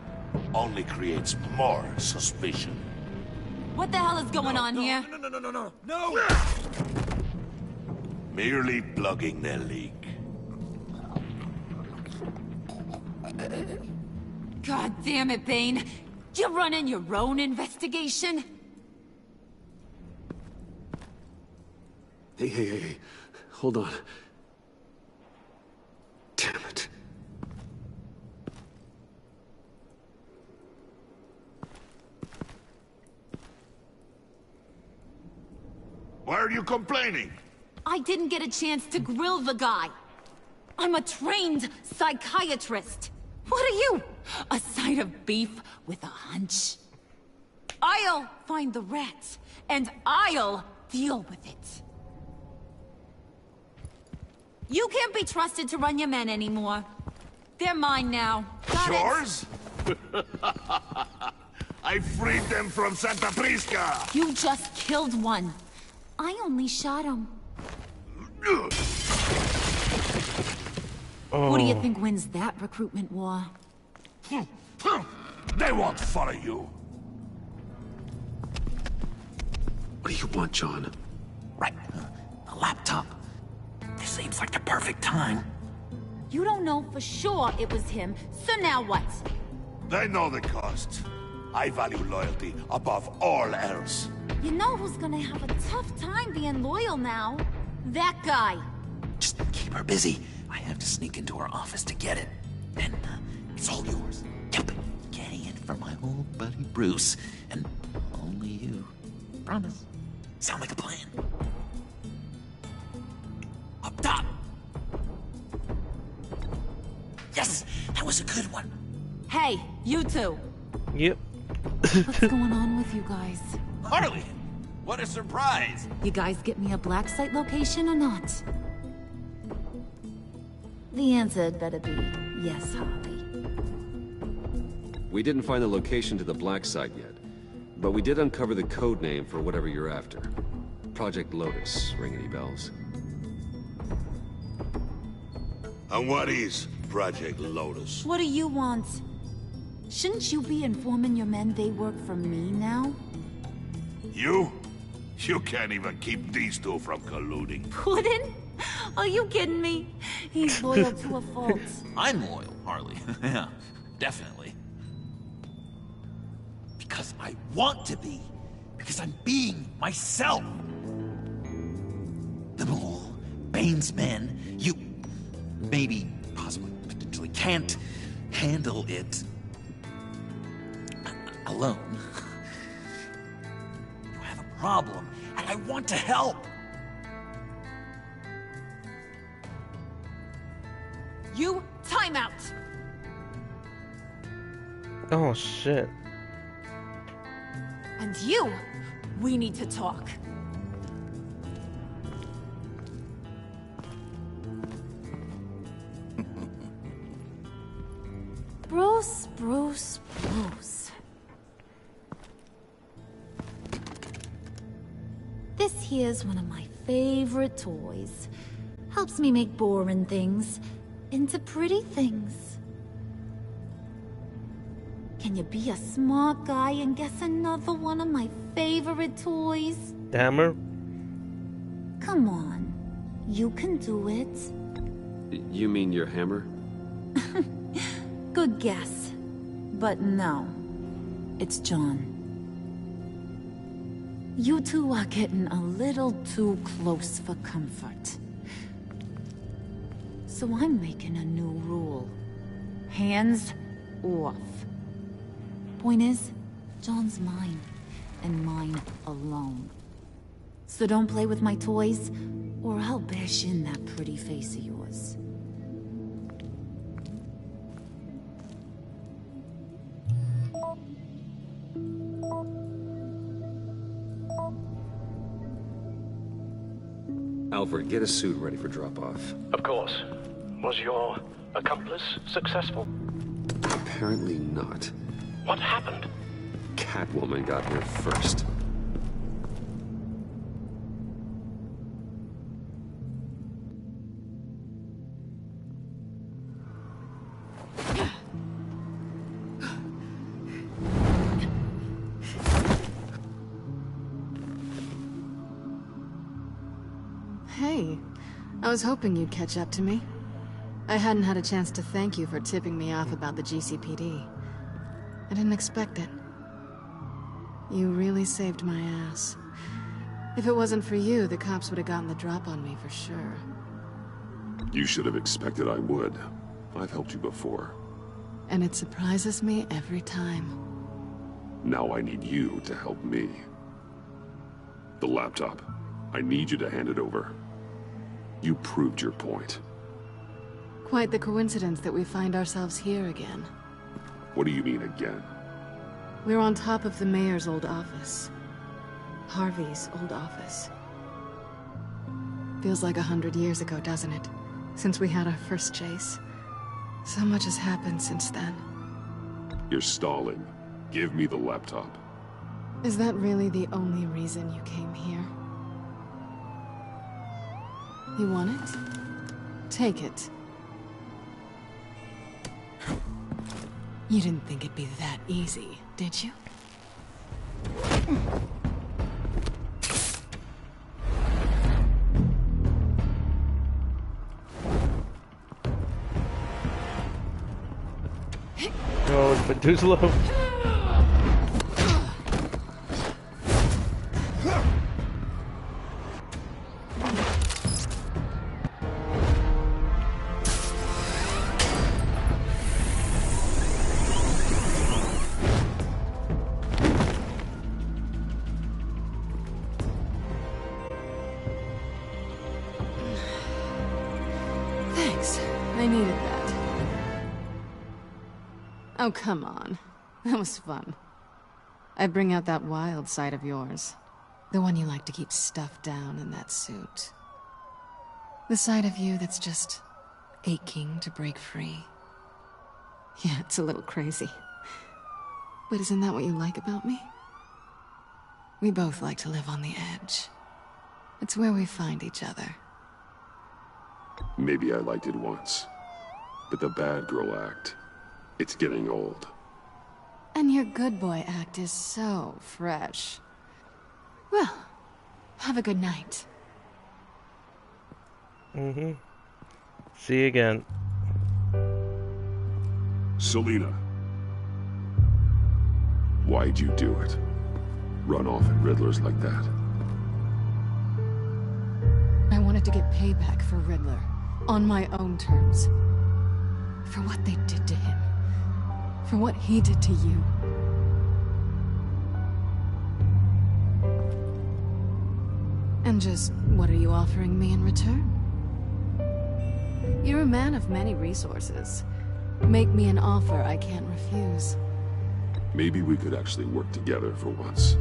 only creates more suspicion. What the hell is going on here? No! Merely plugging the leak. God damn it, Bane. You're running your own investigation? Hey. Hold on. Damn it. Why are you complaining? I didn't get a chance to grill the guy. I'm a trained psychiatrist. What are you? A side of beef with a hunch? I'll find the rat, and I'll deal with it. You can't be trusted to run your men anymore. They're mine now. Got Yours? I freed them from Santa Prisca! You just killed one. I only shot him. Who do you think wins that recruitment war? They won't follow you. What do you want, John? Right. A laptop. This seems like the perfect time. You don't know for sure it was him, so now what? They know the cost. I value loyalty above all else. You know who's gonna have a tough time being loyal now? That guy. Just keep her busy. I have to sneak into her office to get it. Then, it's all yours. Yep. Getting it for my old buddy Bruce. And only you. Promise. Sound like a plan. Up top! Yes! That was a good one. Hey, you two. Yep. What's going on with you guys? Harley! What a surprise! You guys get me a black site location or not? The answer had better be yes, Harley. We didn't find the location to the Black Site yet, but we did uncover the code name for whatever you're after. Project Lotus. Ring any bells? And what is Project Lotus? What do you want? Shouldn't you be informing your men they work for me now? You? You can't even keep these two from colluding. Puddin'? Are you kidding me? He's loyal to a fault. I'm loyal, Harley. Yeah, definitely. Because I want to be. Because I'm being myself. The Mole, Bane's men, you... maybe, possibly, potentially can't handle it... alone. You have a problem, and I want to help. You, time out! Oh, shit. And you, we need to talk. Bruce. This here's one of my favorite toys. Helps me make boring things into pretty things. Can you be a smart guy and guess another one of my favorite toys? The hammer? Come on. You can do it. You mean your hammer? Good guess. But no. It's John. You two are getting a little too close for comfort. So I'm making a new rule. Hands off. Point is, John's mine, and mine alone. So don't play with my toys, or I'll bash in that pretty face of yours. Alfred, get a suit ready for drop-off. Of course. Was your accomplice successful? Apparently not. What happened? Catwoman got here first. Hey, I was hoping you'd catch up to me. I hadn't had a chance to thank you for tipping me off about the GCPD. I didn't expect it. You really saved my ass. If it wasn't for you, the cops would have gotten the drop on me for sure. You should have expected I would. I've helped you before. And it surprises me every time. Now I need you to help me. The laptop. I need you to hand it over. You proved your point. Quite the coincidence that we find ourselves here again. What do you mean again? We're on top of the mayor's old office. Harvey's old office. Feels like 100 years ago, doesn't it? Since we had our first chase. So much has happened since then. You're stalling. Give me the laptop. Is that really the only reason you came here? You want it? Take it. You didn't think it'd be that easy, did you? Oh, it's been too slow. Thanks. I needed that. Oh, come on. That was fun. I bring out that wild side of yours. The one you like to keep stuffed down in that suit. The side of you that's just aching to break free. Yeah, it's a little crazy. But isn't that what you like about me? We both like to live on the edge. It's where we find each other. Maybe I liked it once. But the bad girl act, it's getting old. And your good boy act is so fresh. Well, have a good night. Mm-hmm. See you again. Selina. Why'd you do it? Run off at Riddler's like that? I wanted to get payback for Riddler. On my own terms. For what they did to him. For what he did to you. And just, what are you offering me in return? You're a man of many resources. Make me an offer I can't refuse. Maybe we could actually work together for once.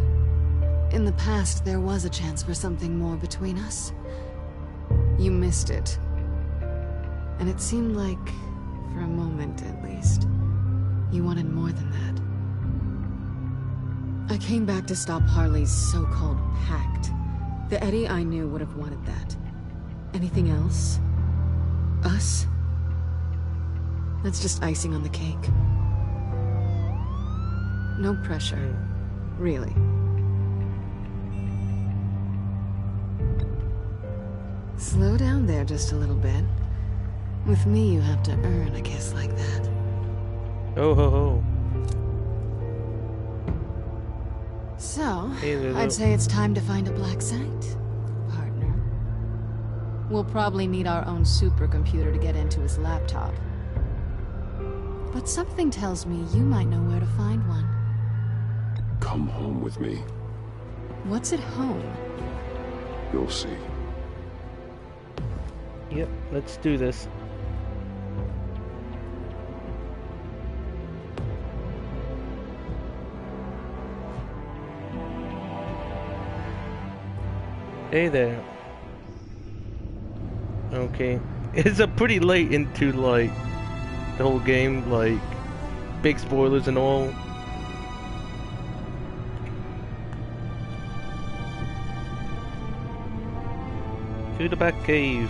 In the past, there was a chance for something more between us. You missed it. And it seemed like, for a moment at least, you wanted more than that. I came back to stop Harley's so-called pact. The Eddie I knew would have wanted that. Anything else? Us? That's just icing on the cake. No pressure. Really. Slow down there just a little bit. With me, you have to earn a kiss like that. Oh ho ho. So, Hey, I'd say it's time to find a black site, partner. We'll probably need our own supercomputer to get into his laptop. But something tells me you might know where to find one. Come home with me. What's at home? You'll see. Yep, let's do this. Hey there. Okay. It's a pretty late into, like, the whole game, like, big spoilers and all. To the back cave.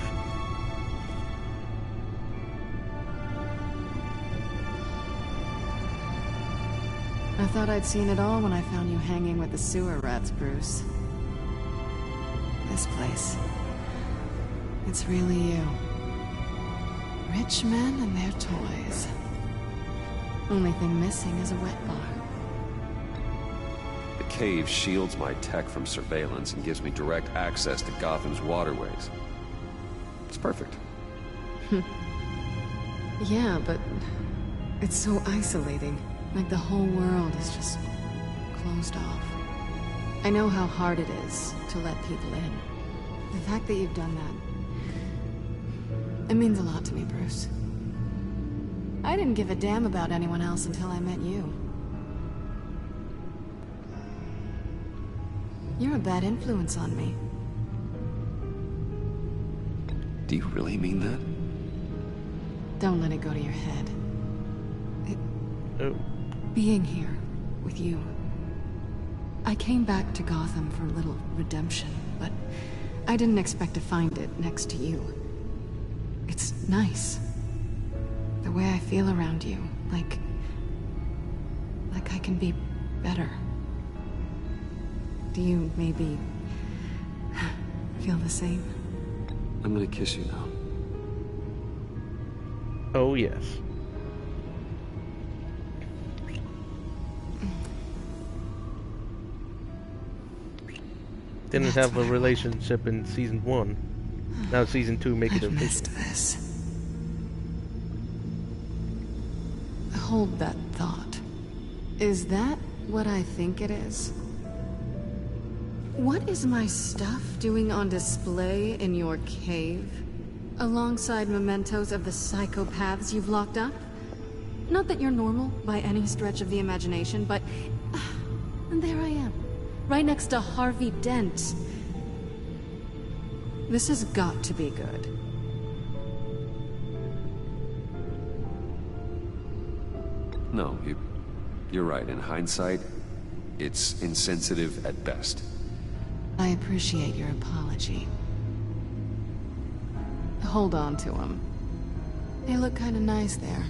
I thought I'd seen it all when I found you hanging with the sewer rats, Bruce. This place. It's really you. Rich men and their toys. Only thing missing is a wet bar. The cave shields my tech from surveillance and gives me direct access to Gotham's waterways. It's perfect. Yeah, but it's so isolating. Like the whole world is just closed off. I know how hard it is to let people in. The fact that you've done that, it means a lot to me, Bruce. I didn't give a damn about anyone else until I met you. You're a bad influence on me. Do you really mean that? Don't let it go to your head. Oh. Being here with you. I came back to Gotham for a little redemption, but I didn't expect to find it next to you. It's nice. The way I feel around you, like I can be better. Do you maybe feel the same? I'm gonna kiss you now. Oh yes. Didn't have a relationship in season 1. Now season 2 make it official. Missed this. Hold that thought. Is that what I think it is? What is my stuff doing on display in your cave? Alongside mementos of the psychopaths you've locked up? Not that you're normal by any stretch of the imagination, but... and there I am. Right next to Harvey Dent. This has got to be good. No, you're right. In hindsight, it's insensitive at best. I appreciate your apology. Hold on to them. They look kind of nice there.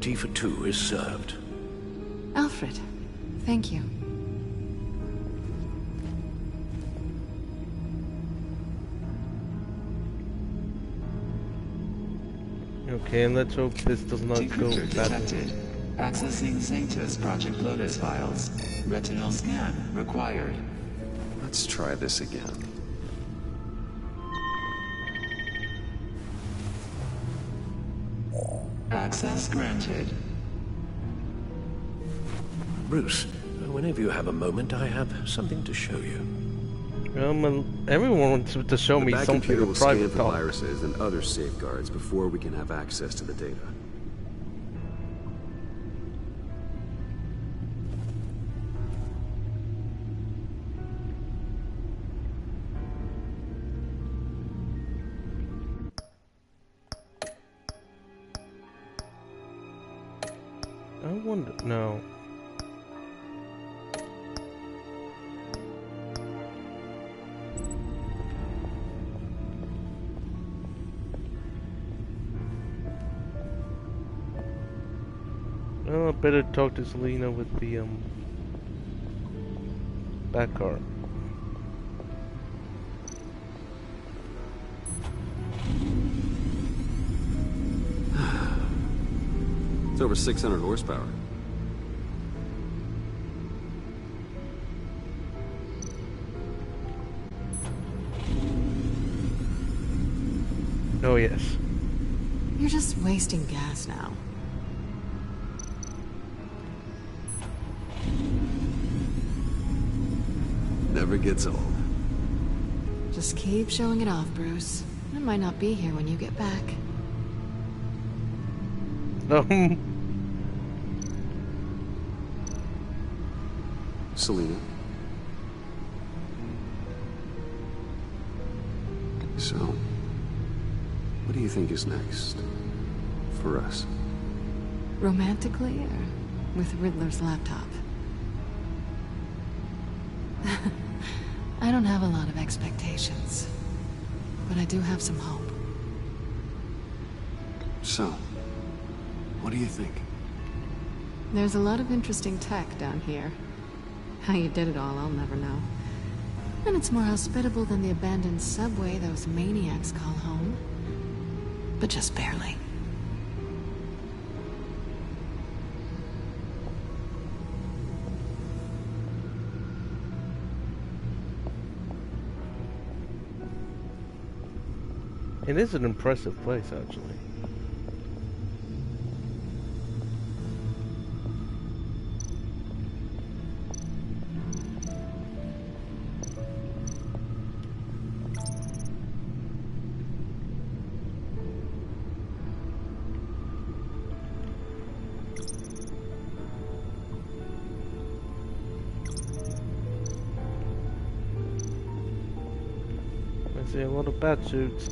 Tea for two is served. Alfred, thank you. Okay, and let's hope this does not go Decryptor bad. detected. Accessing Sanctus Project Lotus files. Retinal scan required. Let's try this again. Access granted. Bruce, whenever you have a moment, I have something to show you. Everyone wants to show me something computer will in scan private for talk. viruses and other safeguards before we can have access to the data. I wonder. No. Oh, I better talk to Selena with the back car. It's over 600 horsepower. Oh, yes. You're just wasting gas now. Never gets old. Just keep showing it off, Bruce. I might not be here when you get back. Selena. So, what do you think is next for us? Romantically, or with Riddler's laptop? I don't have a lot of expectations, but I do have some hope. So, what do you think? There's a lot of interesting tech down here. How you did it all, I'll never know. And it's more hospitable than the abandoned subway those maniacs call home. But just barely. It is an impressive place, actually. I see a lot of bat suits.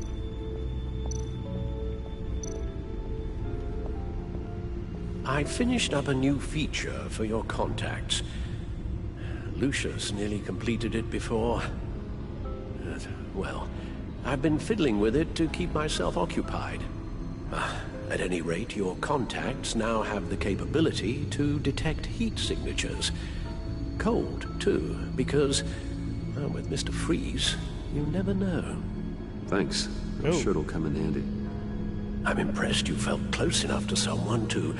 I finished up a new feature for your contacts. Lucius nearly completed it before. Well, I've been fiddling with it to keep myself occupied. At any rate, your contacts now have the capability to detect heat signatures. Cold, too, because, well, with Mr. Freeze, you never know. Thanks. I'm sure it'll come in handy. I'm impressed you felt close enough to someone to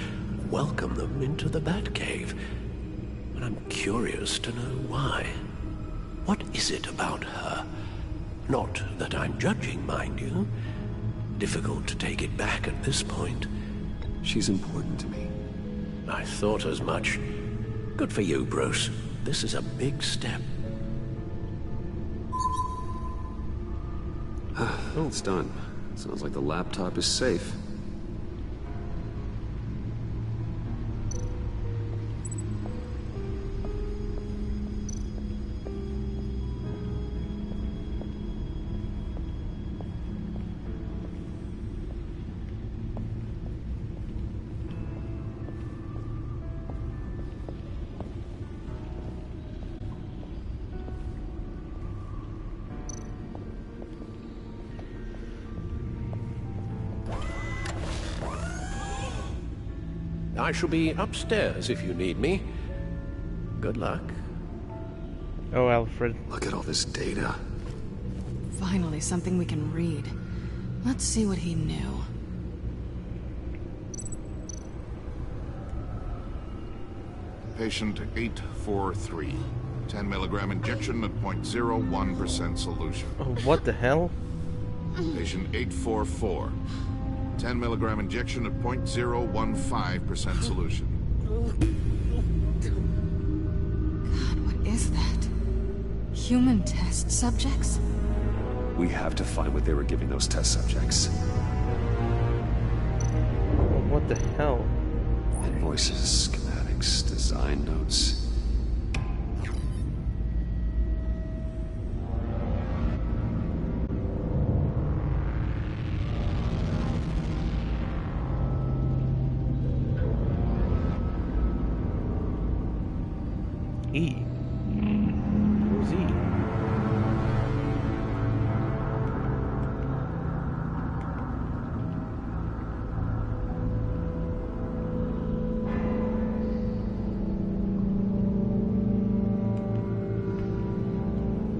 welcome them into the Batcave. But I'm curious to know why. What is it about her? Not that I'm judging, mind you. Difficult to take it back at this point. She's important to me. I thought as much. Good for you, Bruce. This is a big step. It's done. Sounds like the laptop is safe. I shall be upstairs if you need me. Good luck. Oh, Alfred. Look at all this data. Finally, something we can read. Let's see what he knew. Patient 843. 10 milligram injection at 0.01% solution. Oh, what the hell? Patient 844. 10 milligram injection at 0.015% solution. God, what is that? Human test subjects? We have to find what they were giving those test subjects. What the hell? Invoices, schematics, design notes. E. Who's E?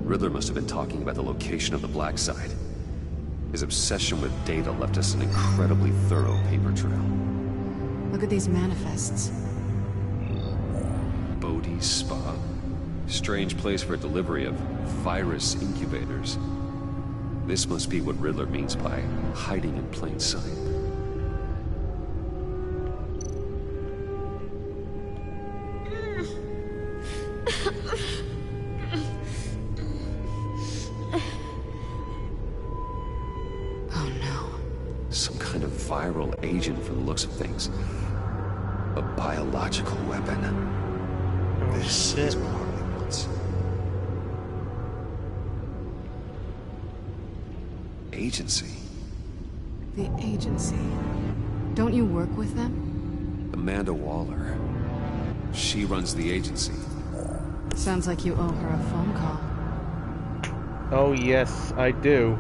Riddler must have been talking about the location of the Black Site. His obsession with data left us an incredibly thorough paper trail. Look at these manifests. Bodhi's Spa. Strange place for delivery of virus incubators. This must be what Riddler means by hiding in plain sight. Oh no. Some kind of viral agent from the looks of things. A biological weapon. This is what Harley wants. Agency. The agency. Don't you work with them? Amanda Waller. She runs the agency. Sounds like you owe her a phone call. Oh yes, I do.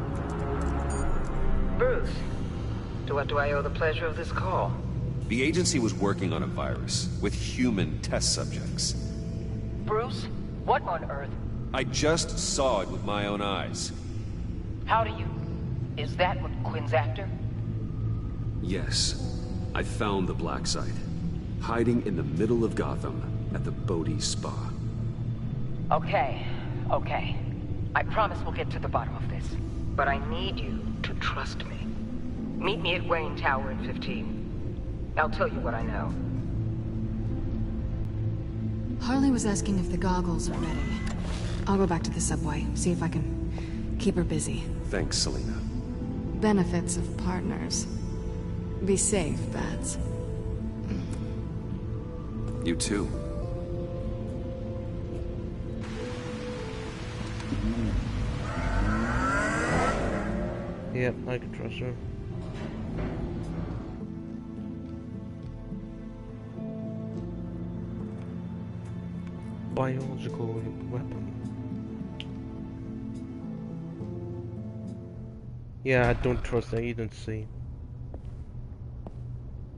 Bruce, to what do I owe the pleasure of this call? The agency was working on a virus with human test subjects. Bruce, what on earth? I just saw it with my own eyes. How do you... Is that what Quinn's after? Yes. I found the Black Site. Hiding in the middle of Gotham at the Bodhi Spa. Okay. I promise we'll get to the bottom of this. But I need you to trust me. Meet me at Wayne Tower in 15. I'll tell you what I know. Harley was asking if the goggles are ready. I'll go back to the subway, see if I can keep her busy. Thanks, Selina. Benefits of partners. Be safe, Bats. You too. Yep, I can trust her. Biological weapon. Yeah, I don't trust the agency.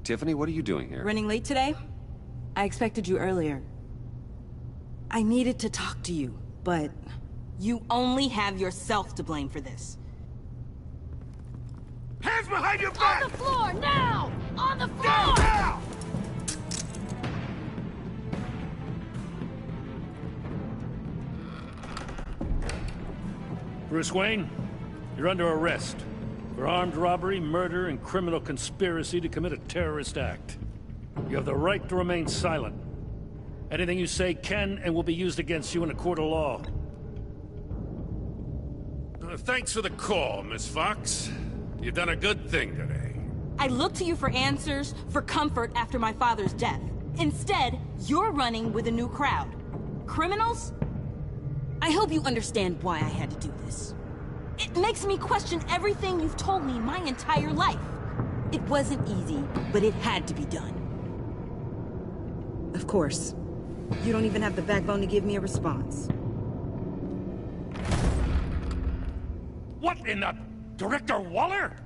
Tiffany, what are you doing here? Running late today? I expected you earlier. I needed to talk to you, but you only have yourself to blame for this. Hands behind your back! On the floor, now! On the floor! Now! Bruce Wayne, you're under arrest for armed robbery, murder, and criminal conspiracy to commit a terrorist act. You have the right to remain silent. Anything you say can and will be used against you in a court of law. Thanks for the call, Miss Fox. You've done a good thing today. I looked to you for answers, for comfort after my father's death. Instead, you're running with a new crowd. Criminals? I hope you understand why I had to do this. It makes me question everything you've told me my entire life. It wasn't easy, but it had to be done. Of course. You don't even have the backbone to give me a response. What in the... Director Waller?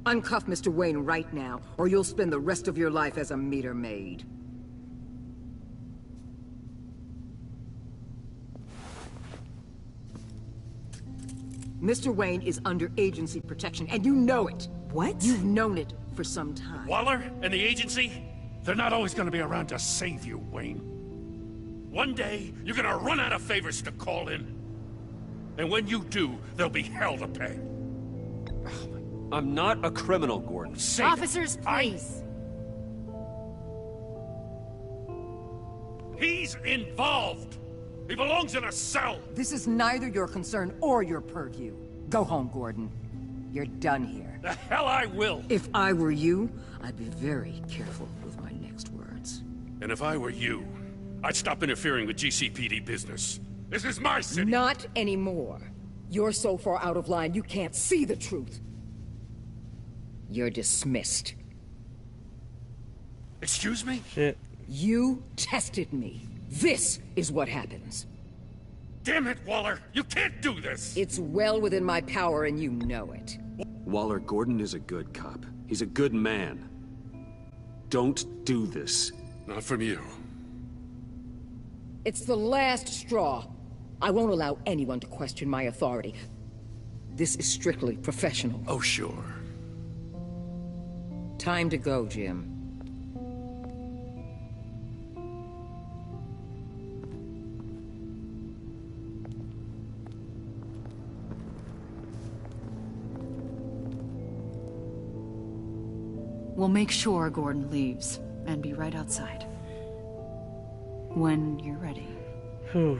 Uncuff Mr. Wayne right now, or you'll spend the rest of your life as a meter maid. Mr. Wayne is under agency protection, and you know it. What? You've known it for some time. Waller and the agency? They're not always gonna be around to save you, Wayne. One day, you're gonna run out of favors to call in. And when you do, there'll be hell to pay. I'm not a criminal, Gordon. Officers, please. He's involved! He belongs in a cell! This is neither your concern or your purview. Go home, Gordon. You're done here. The hell I will! If I were you, I'd be very careful with my next words. And if I were you, I'd stop interfering with GCPD business. This is my city! Not anymore. You're so far out of line, you can't see the truth. You're dismissed. Excuse me? Shit. You tested me. This is what happens. Damn it, Waller! You can't do this! It's well within my power and you know it. Waller, Gordon is a good cop. He's a good man. Don't do this. Not from you. It's the last straw. I won't allow anyone to question my authority. This is strictly professional. Oh, sure. Time to go, Jim. We'll make sure Gordon leaves, and be right outside. When you're ready. Whew.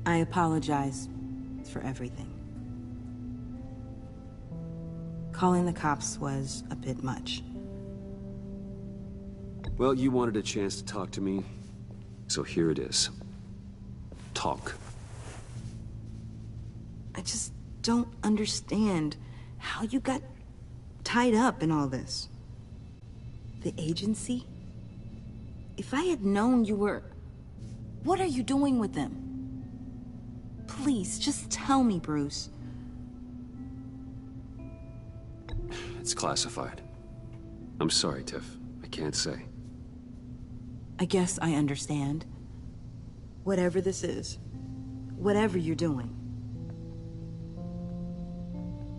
I apologize for everything. Calling the cops was a bit much. Well, you wanted a chance to talk to me, so here it is. Talk. I just don't understand how you got tied up in all this. The agency? If I had known you were... What are you doing with them? Please, just tell me, Bruce. It's classified. I'm sorry, Tiff. I can't say. I guess I understand. Whatever this is. Whatever you're doing.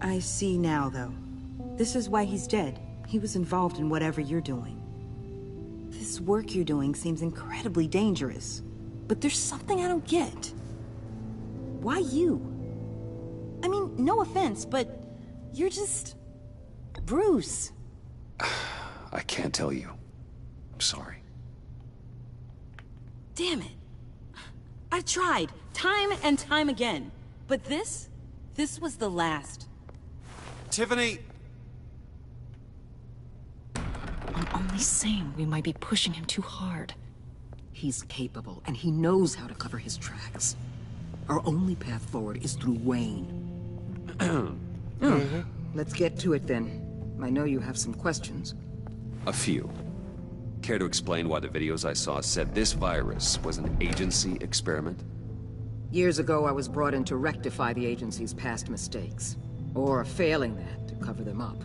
I see now, though. This is why he's dead. He was involved in whatever you're doing. This work you're doing seems incredibly dangerous. But there's something I don't get. Why you? I mean, no offense, but you're just... Bruce. I can't tell you. I'm sorry. Damn it. I've tried, time and time again. But this was the last. Tiffany! I'm only saying we might be pushing him too hard. He's capable, and he knows how to cover his tracks. Our only path forward is through Wayne. Let's get to it, then. I know you have some questions. A few. Care to explain why the videos I saw said this virus was an agency experiment? Years ago, I was brought in to rectify the agency's past mistakes. Or, failing that, to cover them up.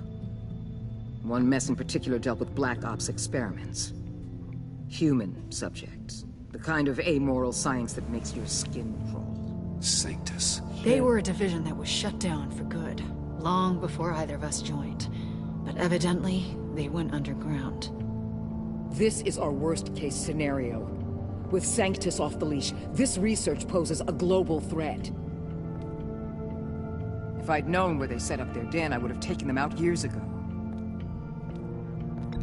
One mess in particular dealt with Black Ops experiments. Human subjects. The kind of amoral science that makes your skin crawl. Sanctus. They were a division that was shut down for good, long before either of us joined. But evidently, they went underground. This is our worst-case scenario. With Sanctus off the leash, this research poses a global threat. If I'd known where they set up their den, I would have taken them out years ago.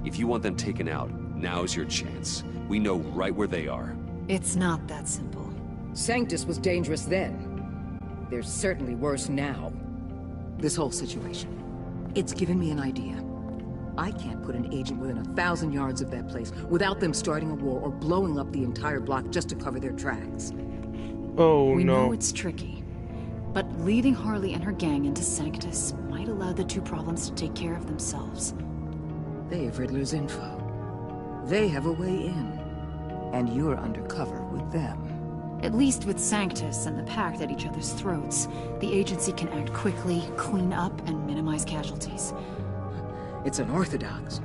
If you want them taken out, now's your chance. We know right where they are. It's not that simple. Sanctus was dangerous then. They're certainly worse now. This whole situation, it's given me an idea. I can't put an agent within 1,000 yards of that place without them starting a war or blowing up the entire block just to cover their tracks. Oh, we no. know it's tricky, but leading Harley and her gang into Sanctus might allow the two problems to take care of themselves. They have Riddler's info. They have a way in. And you're undercover with them. At least with Sanctus and the Pact at each other's throats, the agency can act quickly, clean up, and minimize casualties. It's unorthodox.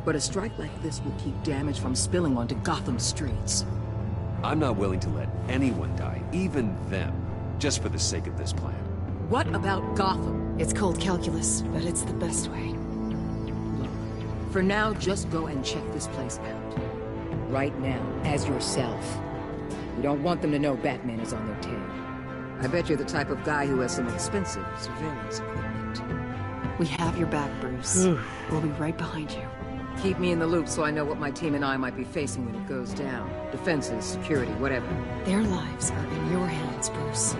But a strike like this will keep damage from spilling onto Gotham streets. I'm not willing to let anyone die, even them, just for the sake of this plan. What about Gotham? It's cold calculus, but it's the best way. Look, for now, just go and check this place out. Right now, as yourself. You don't want them to know Batman is on their tail. I bet you're the type of guy who has some expensive surveillance equipment. We have your back, Bruce. We'll be right behind you. Keep me in the loop so I know what my team and I might be facing when it goes down. Defenses, security, whatever. Their lives are in your hands, Bruce.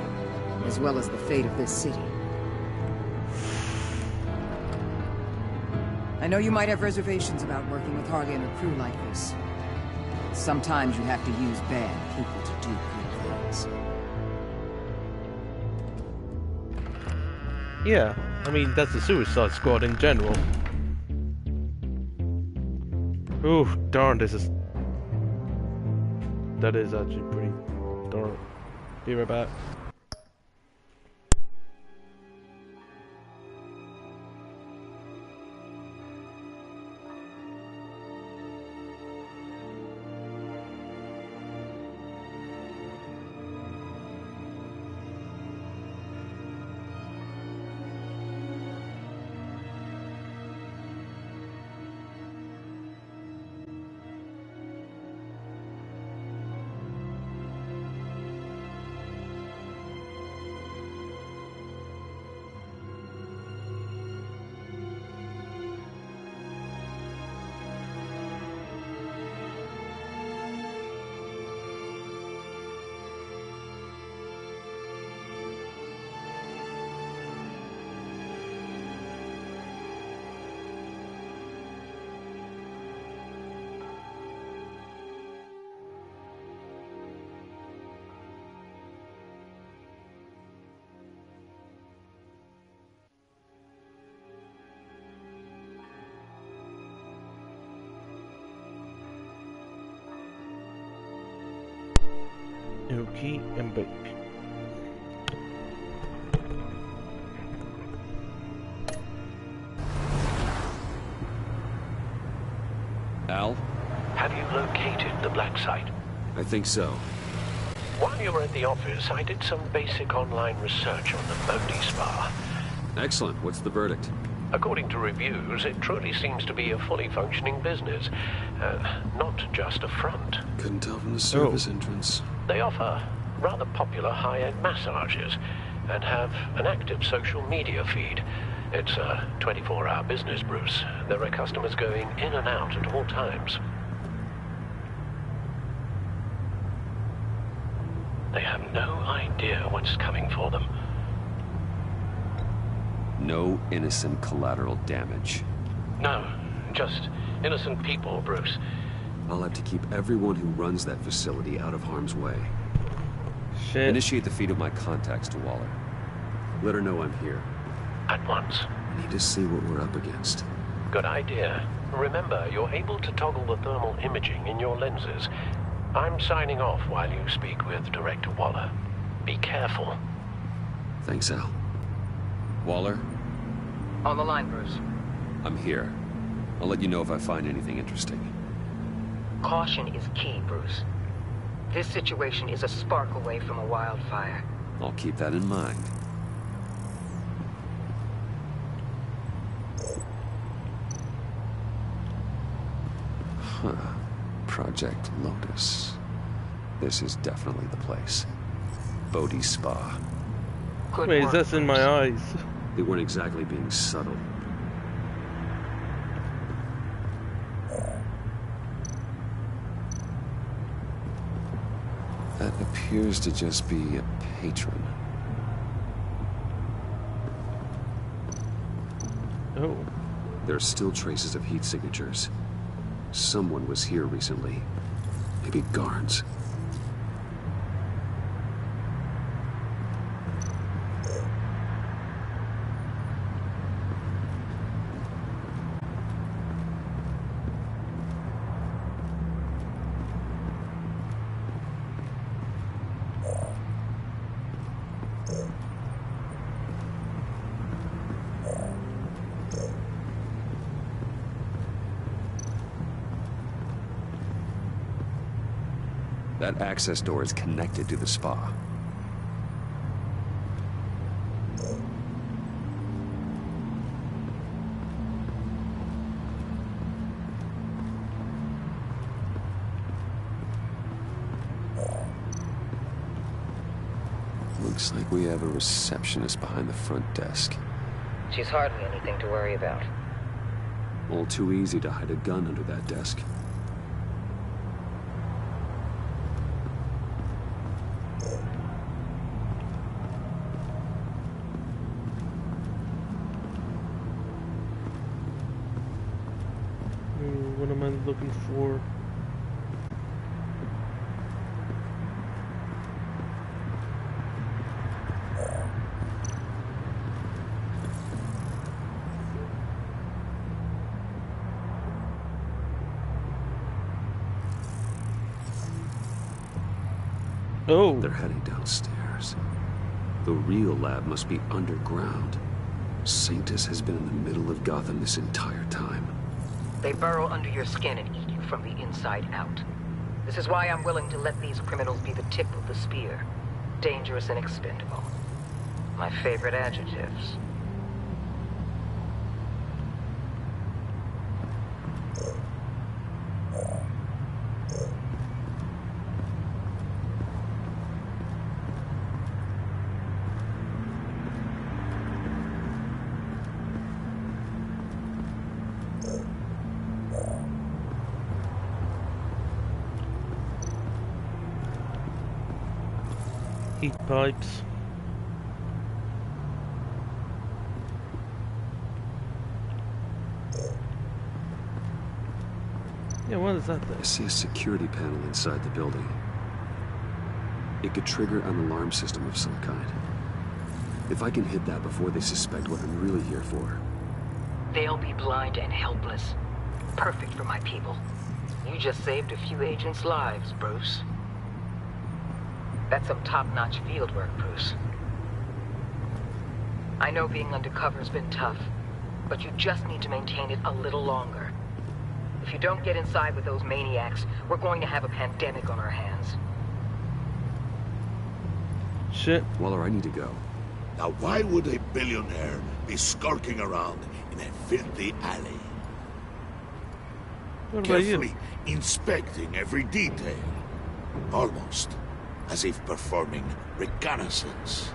As well as the fate of this city. I know you might have reservations about working with Harley and her crew like this. Sometimes you have to use bad people to do good things. Yeah, I mean, that's the Suicide Squad in general. Ooh, darn, that is actually pretty darn. Be right back. Nuki and Bake. Al? Have you located the black site? I think so. While you were at the office, I did some basic online research on the Bodhi Spa. Excellent. What's the verdict? According to reviews, it truly seems to be a fully functioning business. Not just a front. Couldn't tell from the service entrance. They offer rather popular high-end massages and have an active social media feed. It's a 24-hour business, Bruce. There are customers going in and out at all times. They have no idea what's coming for them. No innocent collateral damage. No, just innocent people, Bruce. I'll have to keep everyone who runs that facility out of harm's way. Shit. Initiate the feed of my contacts to Waller. Let her know I'm here. At once. I need to see what we're up against. Good idea. Remember, you're able to toggle the thermal imaging in your lenses. I'm signing off while you speak with Director Waller. Be careful. Thanks, Al. Waller? On the line, Bruce. I'm here. I'll let you know if I find anything interesting. Caution is key, Bruce. This situation is a spark away from a wildfire. I'll keep that in mind. Huh. Project Lotus. This is definitely the place. Bodhi Spa. Wait, is this in my eyes? They weren't exactly being subtle. That appears to just be a patron. Oh. There are still traces of heat signatures. Someone was here recently. Maybe guards. That access door is connected to the spa. Looks like we have a receptionist behind the front desk. She's hardly anything to worry about. All too easy to hide a gun under that desk. What am I looking for? Oh! They're heading downstairs. The real lab must be underground. Sanctus has been in the middle of Gotham this entire time. They burrow under your skin and eat you from the inside out. This is why I'm willing to let these criminals be the tip of the spear. Dangerous and expendable. My favorite adjectives. Heat pipes. Yeah, what is that thing? I see a security panel inside the building. It could trigger an alarm system of some kind. If I can hit that before they suspect what I'm really here for. They'll be blind and helpless. Perfect for my people. You just saved a few agents' lives, Bruce. That's some top-notch field work, Bruce. I know being undercover's been tough, but you just need to maintain it a little longer. If you don't get inside with those maniacs, we're going to have a pandemic on our hands. Shit. Waller, I need to go. Now why would a billionaire be skulking around in a filthy alley? What about you? Carefully inspecting every detail. Almost as if performing reconnaissance.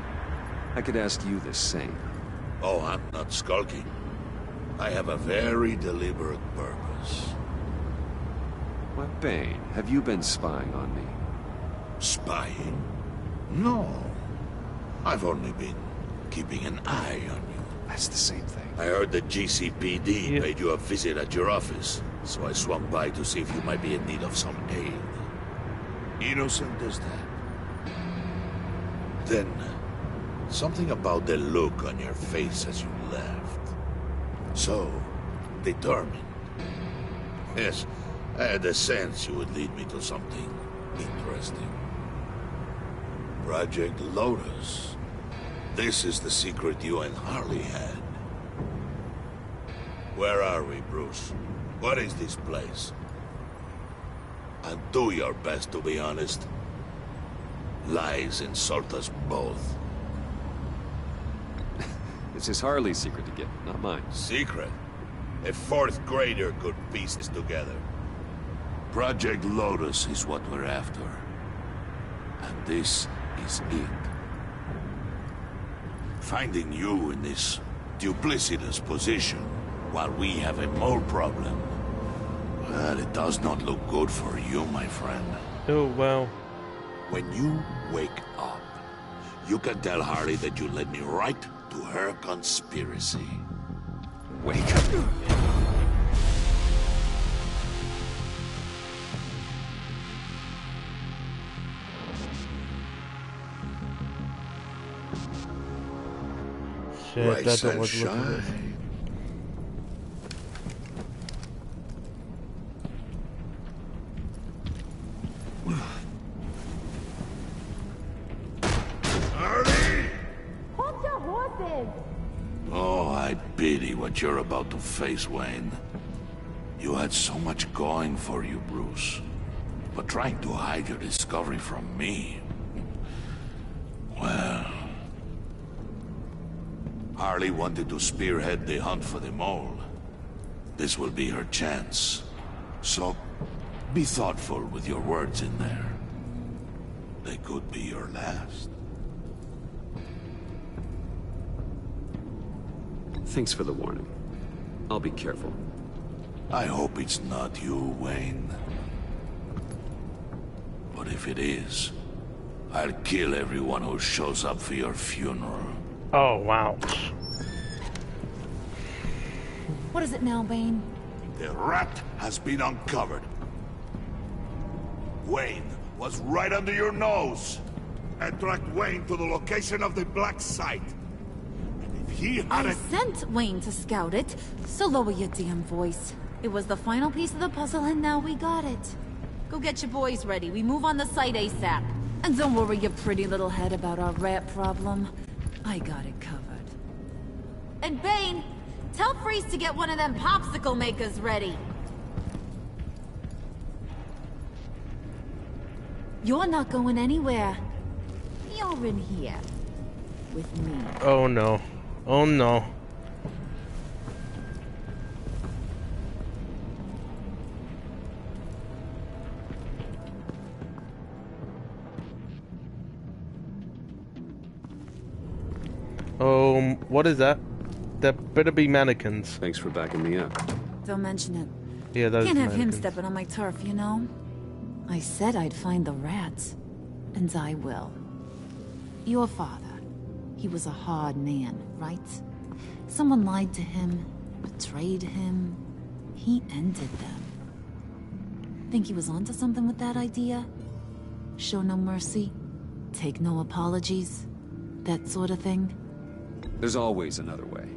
I could ask you the same. Oh, I'm not skulking. I have a very deliberate purpose. Why, Bane, have you been spying on me? Spying? No. I've only been keeping an eye on you. That's the same thing. I heard the GCPD paid you a visit at your office, so I swung by to see if you might be in need of some aid. Innocent as that. Then, something about the look on your face as you left. So, determined. Yes, I had a sense you would lead me to something interesting. Project Lotus. This is the secret you and Harley had. Where are we, Bruce? What is this place? And do your best to be honest. Lies insult us both. This is Harley's secret to get, not mine. Secret? A fourth grader could piece this together. Project Lotus is what we're after. And this is it. Finding you in this duplicitous position while we have a mole problem. Well, it does not look good for you, my friend. Oh, wow. When you wake up, you can tell Harley that you led me right to her conspiracy. Wake up. Shit, Rise that's and what we're looking at. shine. Oh, I pity what you're about to face, Wayne. You had so much going for you, Bruce. But trying to hide your discovery from me... Well... Harley wanted to spearhead the hunt for the mole. This will be her chance. So, be thoughtful with your words in there. They could be your last. Thanks for the warning. I'll be careful. I hope it's not you, Wayne. But if it is, I'll kill everyone who shows up for your funeral. Oh, wow. What is it now, Bane? The rat has been uncovered. Wayne was right under your nose. And tracked Wayne to the location of the black site. And if he I hadn't... sent Wayne to scout it, so lower your damn voice. It was the final piece of the puzzle and now we got it. Go get your boys ready. We move on the site ASAP. And don't worry your pretty little head about our rat problem. I got it covered. And Bane, tell Freeze to get one of them popsicle makers ready. You're not going anywhere. You're in here. With me. Oh no. Oh no. What is that? There better be mannequins. Thanks for backing me up. Don't mention it. Yeah, those Can't have him mannequins. stepping on my turf, you know? I said I'd find the rats. And I will. Your father. He was a hard man, right? Someone lied to him, betrayed him. He ended them. Think he was onto something with that idea? Show no mercy? Take no apologies? That sort of thing? There's always another way.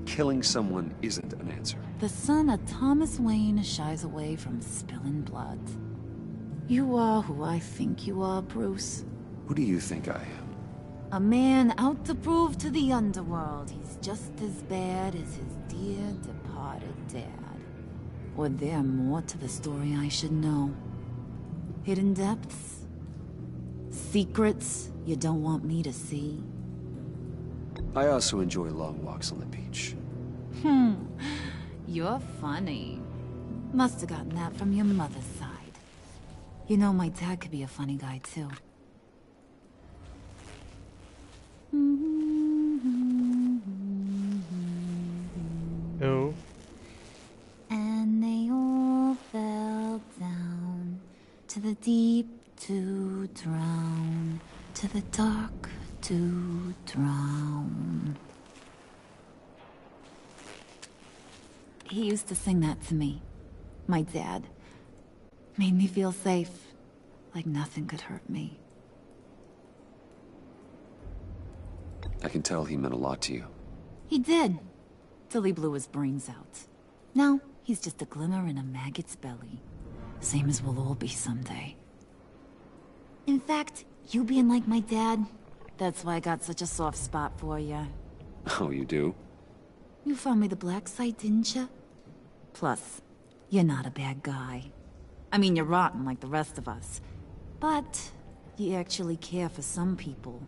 Killing someone isn't an answer. The son of Thomas Wayne shies away from spilling blood. You are who I think you are, Bruce. Who do you think I am? A man out to prove to the underworld he's just as bad as his dear departed dad. Or there more to the story I should know. Hidden depths? Secrets you don't want me to see? I also enjoy long walks on the beach. You're funny. Must have gotten that from your mother's side. You know, my dad could be a funny guy, too. Oh. And they all fell down to the deep to drown, to the dark to drown. He used to sing that to me. My dad. Made me feel safe. Like nothing could hurt me. I can tell he meant a lot to you. He did. Till he blew his brains out. Now, he's just a glimmer in a maggot's belly. Same as we'll all be someday. In fact, you being like my dad, that's why I got such a soft spot for you. Oh, you do? You found me the black site, didn't you? Plus, you're not a bad guy. I mean, you're rotten like the rest of us. But you actually care for some people.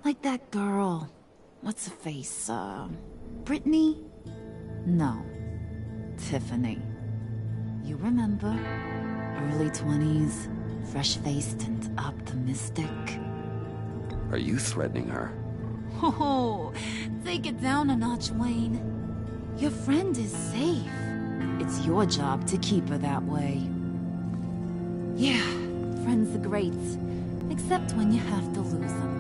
Like that girl. What's her face? Brittany? No. Tiffany. You remember? Early 20s, fresh-faced and optimistic. Are you threatening her? Oh, take it down a notch, Wayne. Your friend is safe. It's your job to keep her that way. Yeah, friends are great. Except when you have to lose them.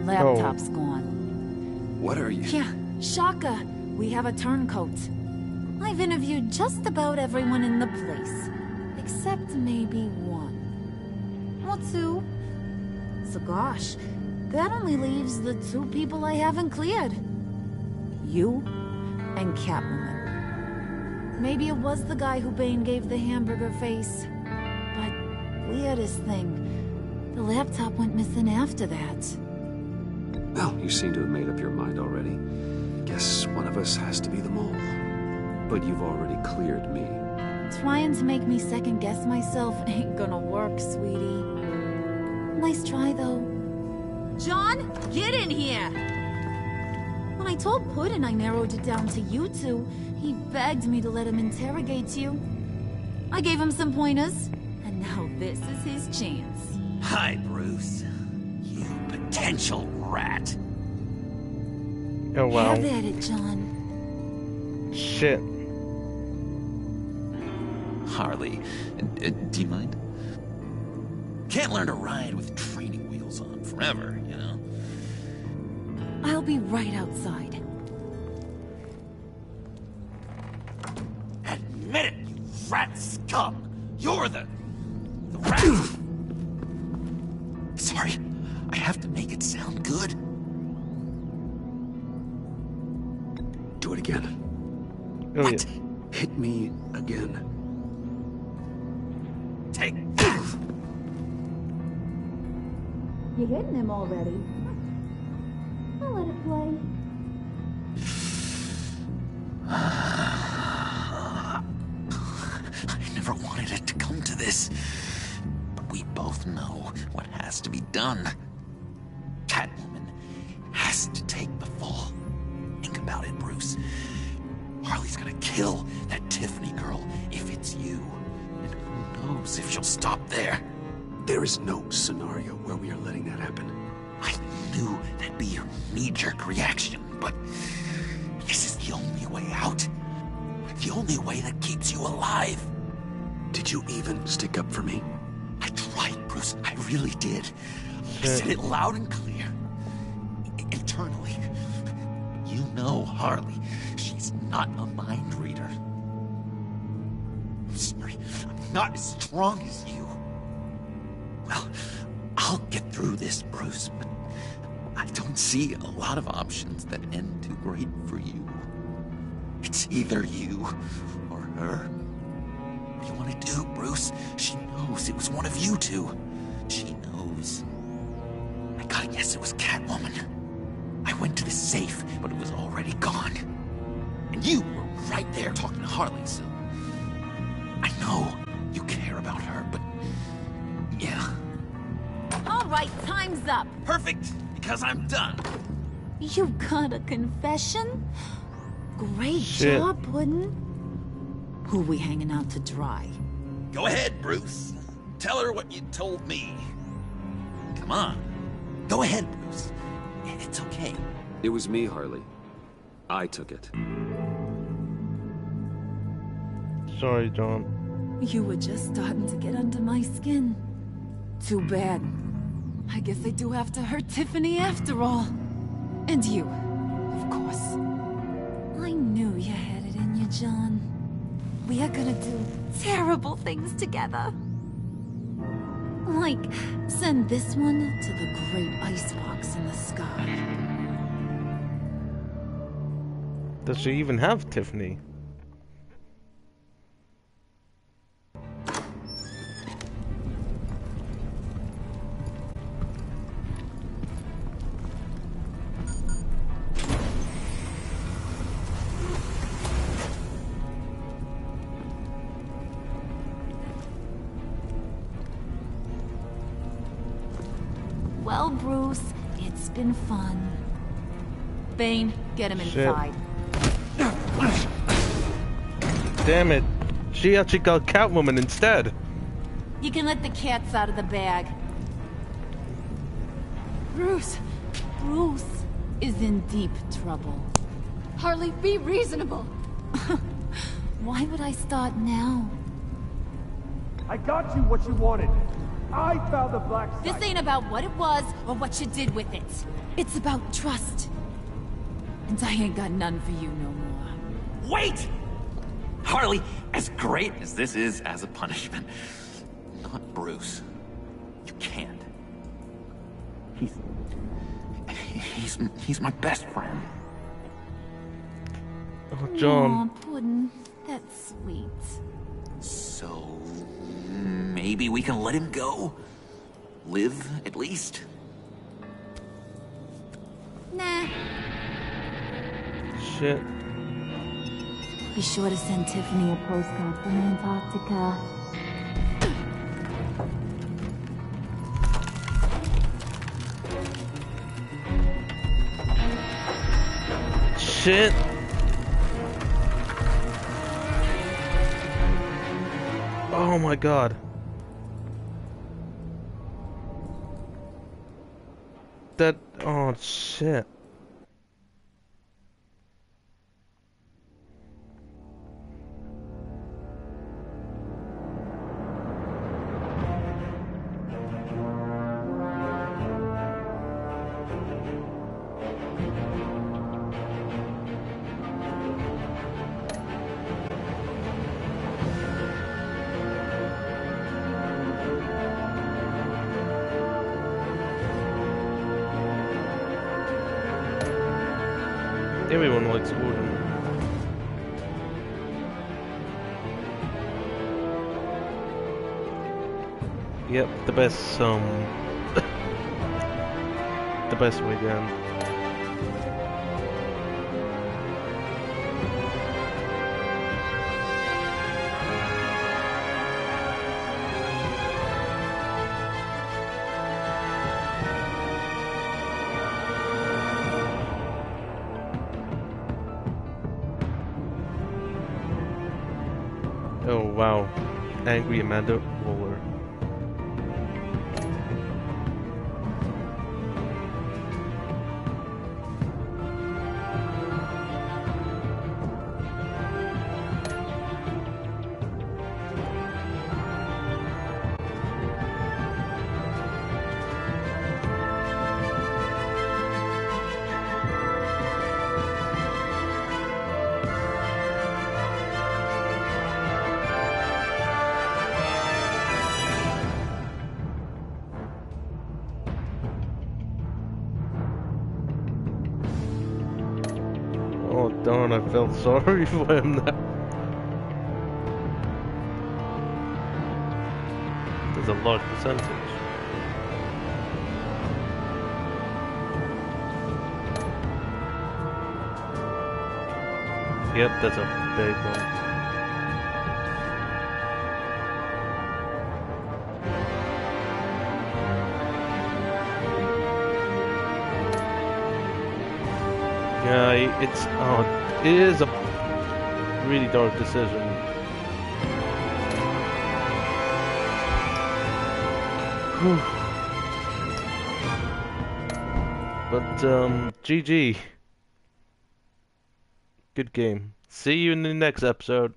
Laptop's gone. What are you... Yeah, shocker. We have a turncoat. I've interviewed just about everyone in the place. Except maybe one. Or two. So gosh, that only leaves the two people I haven't cleared. You and Catwoman. Maybe it was the guy who Bane gave the hamburger face. But weirdest thing, the laptop went missing after that. Well, you seem to have made up your mind already. Guess one of us has to be the mole. But you've already cleared me. Trying to make me second-guess myself ain't gonna work, sweetie. Nice try, though. John, get in here! When I told Puddin' I narrowed it down to you two, he begged me to let him interrogate you. I gave him some pointers, and now this is his chance. Hi, Bruce. You potential rat. Oh wow. Have at it, John. Shit. Harley, do you mind? Can't learn to ride with training wheels on forever, you know? I'll be right outside. Admit it, you rat scum! You're the rat! Sorry, I have to make it sound good. Do it again. Oh, what? Yeah. Hit me again. Take. You're hitting him already. I'll let it play. I never wanted it to come to this. But we both know what has to be done. Catwoman has to take the fall. Think about it, Bruce. Harley's gonna kill that Tiffany girl if it's you. And who knows if she'll stop there. There is no scenario where we are letting that happen. I knew that'd be your knee-jerk reaction, but this is the only way out. The only way that keeps you alive. Did you even stick up for me? I tried, Bruce. I really did. I said it loud and clear. Internally. You know Harley. She's not a mind reader. I'm sorry. I'm not as strong as you. Well, I'll get through this, Bruce, but I don't see a lot of options that end too great for you. It's either you or her. What do you want to do, Bruce? She knows it was one of you two. She knows. I gotta guess it was Catwoman. I went to the safe, but it was already gone. And you were right there talking to Harley, so... I know you care about her, but... yeah. All right, time's up. Perfect, because I'm done. You got a confession? Great Shit. job, Puddin'. Who we hanging out to dry? Go ahead, Bruce. Tell her what you told me. Come on. Go ahead, Bruce. It's okay. It was me, Harley. I took it. Sorry, John. You were just starting to get under my skin. Too bad. I guess I do have to hurt Tiffany after all. And you, of course. I knew you had it in you, John. We are gonna do terrible things together. Like, send this one to the great icebox in the sky. Does she even have Tiffany? Well, Bruce, it's been fun. Bane, get him inside. Damn it. She actually got Catwoman instead. You can let the cats out of the bag. Bruce is in deep trouble. Harley, be reasonable. Why would I start now? I got you what you wanted. I found the black site. This ain't about what it was or what you did with it. It's about trust. And I ain't got none for you no more. Wait! Harley, as great as this is as a punishment, not Bruce. You can't. He's my best friend. Oh, John. Aw, Puddin', that's sweet. So... maybe we can let him go? Live, at least? Nah. Shit. Be sure to send Tiffany a postcard from Antarctica. Shit. Oh my god. That... oh shit. Everyone likes Gordon. Yep, the best the best weekend. Oh wow, Angry Amanda Waller. Oh darn, I felt sorry for him now. There's a large percentage. Yep, that's a big one. Yeah, it is a really dark decision. Whew. But GG. Good game. See you in the next episode.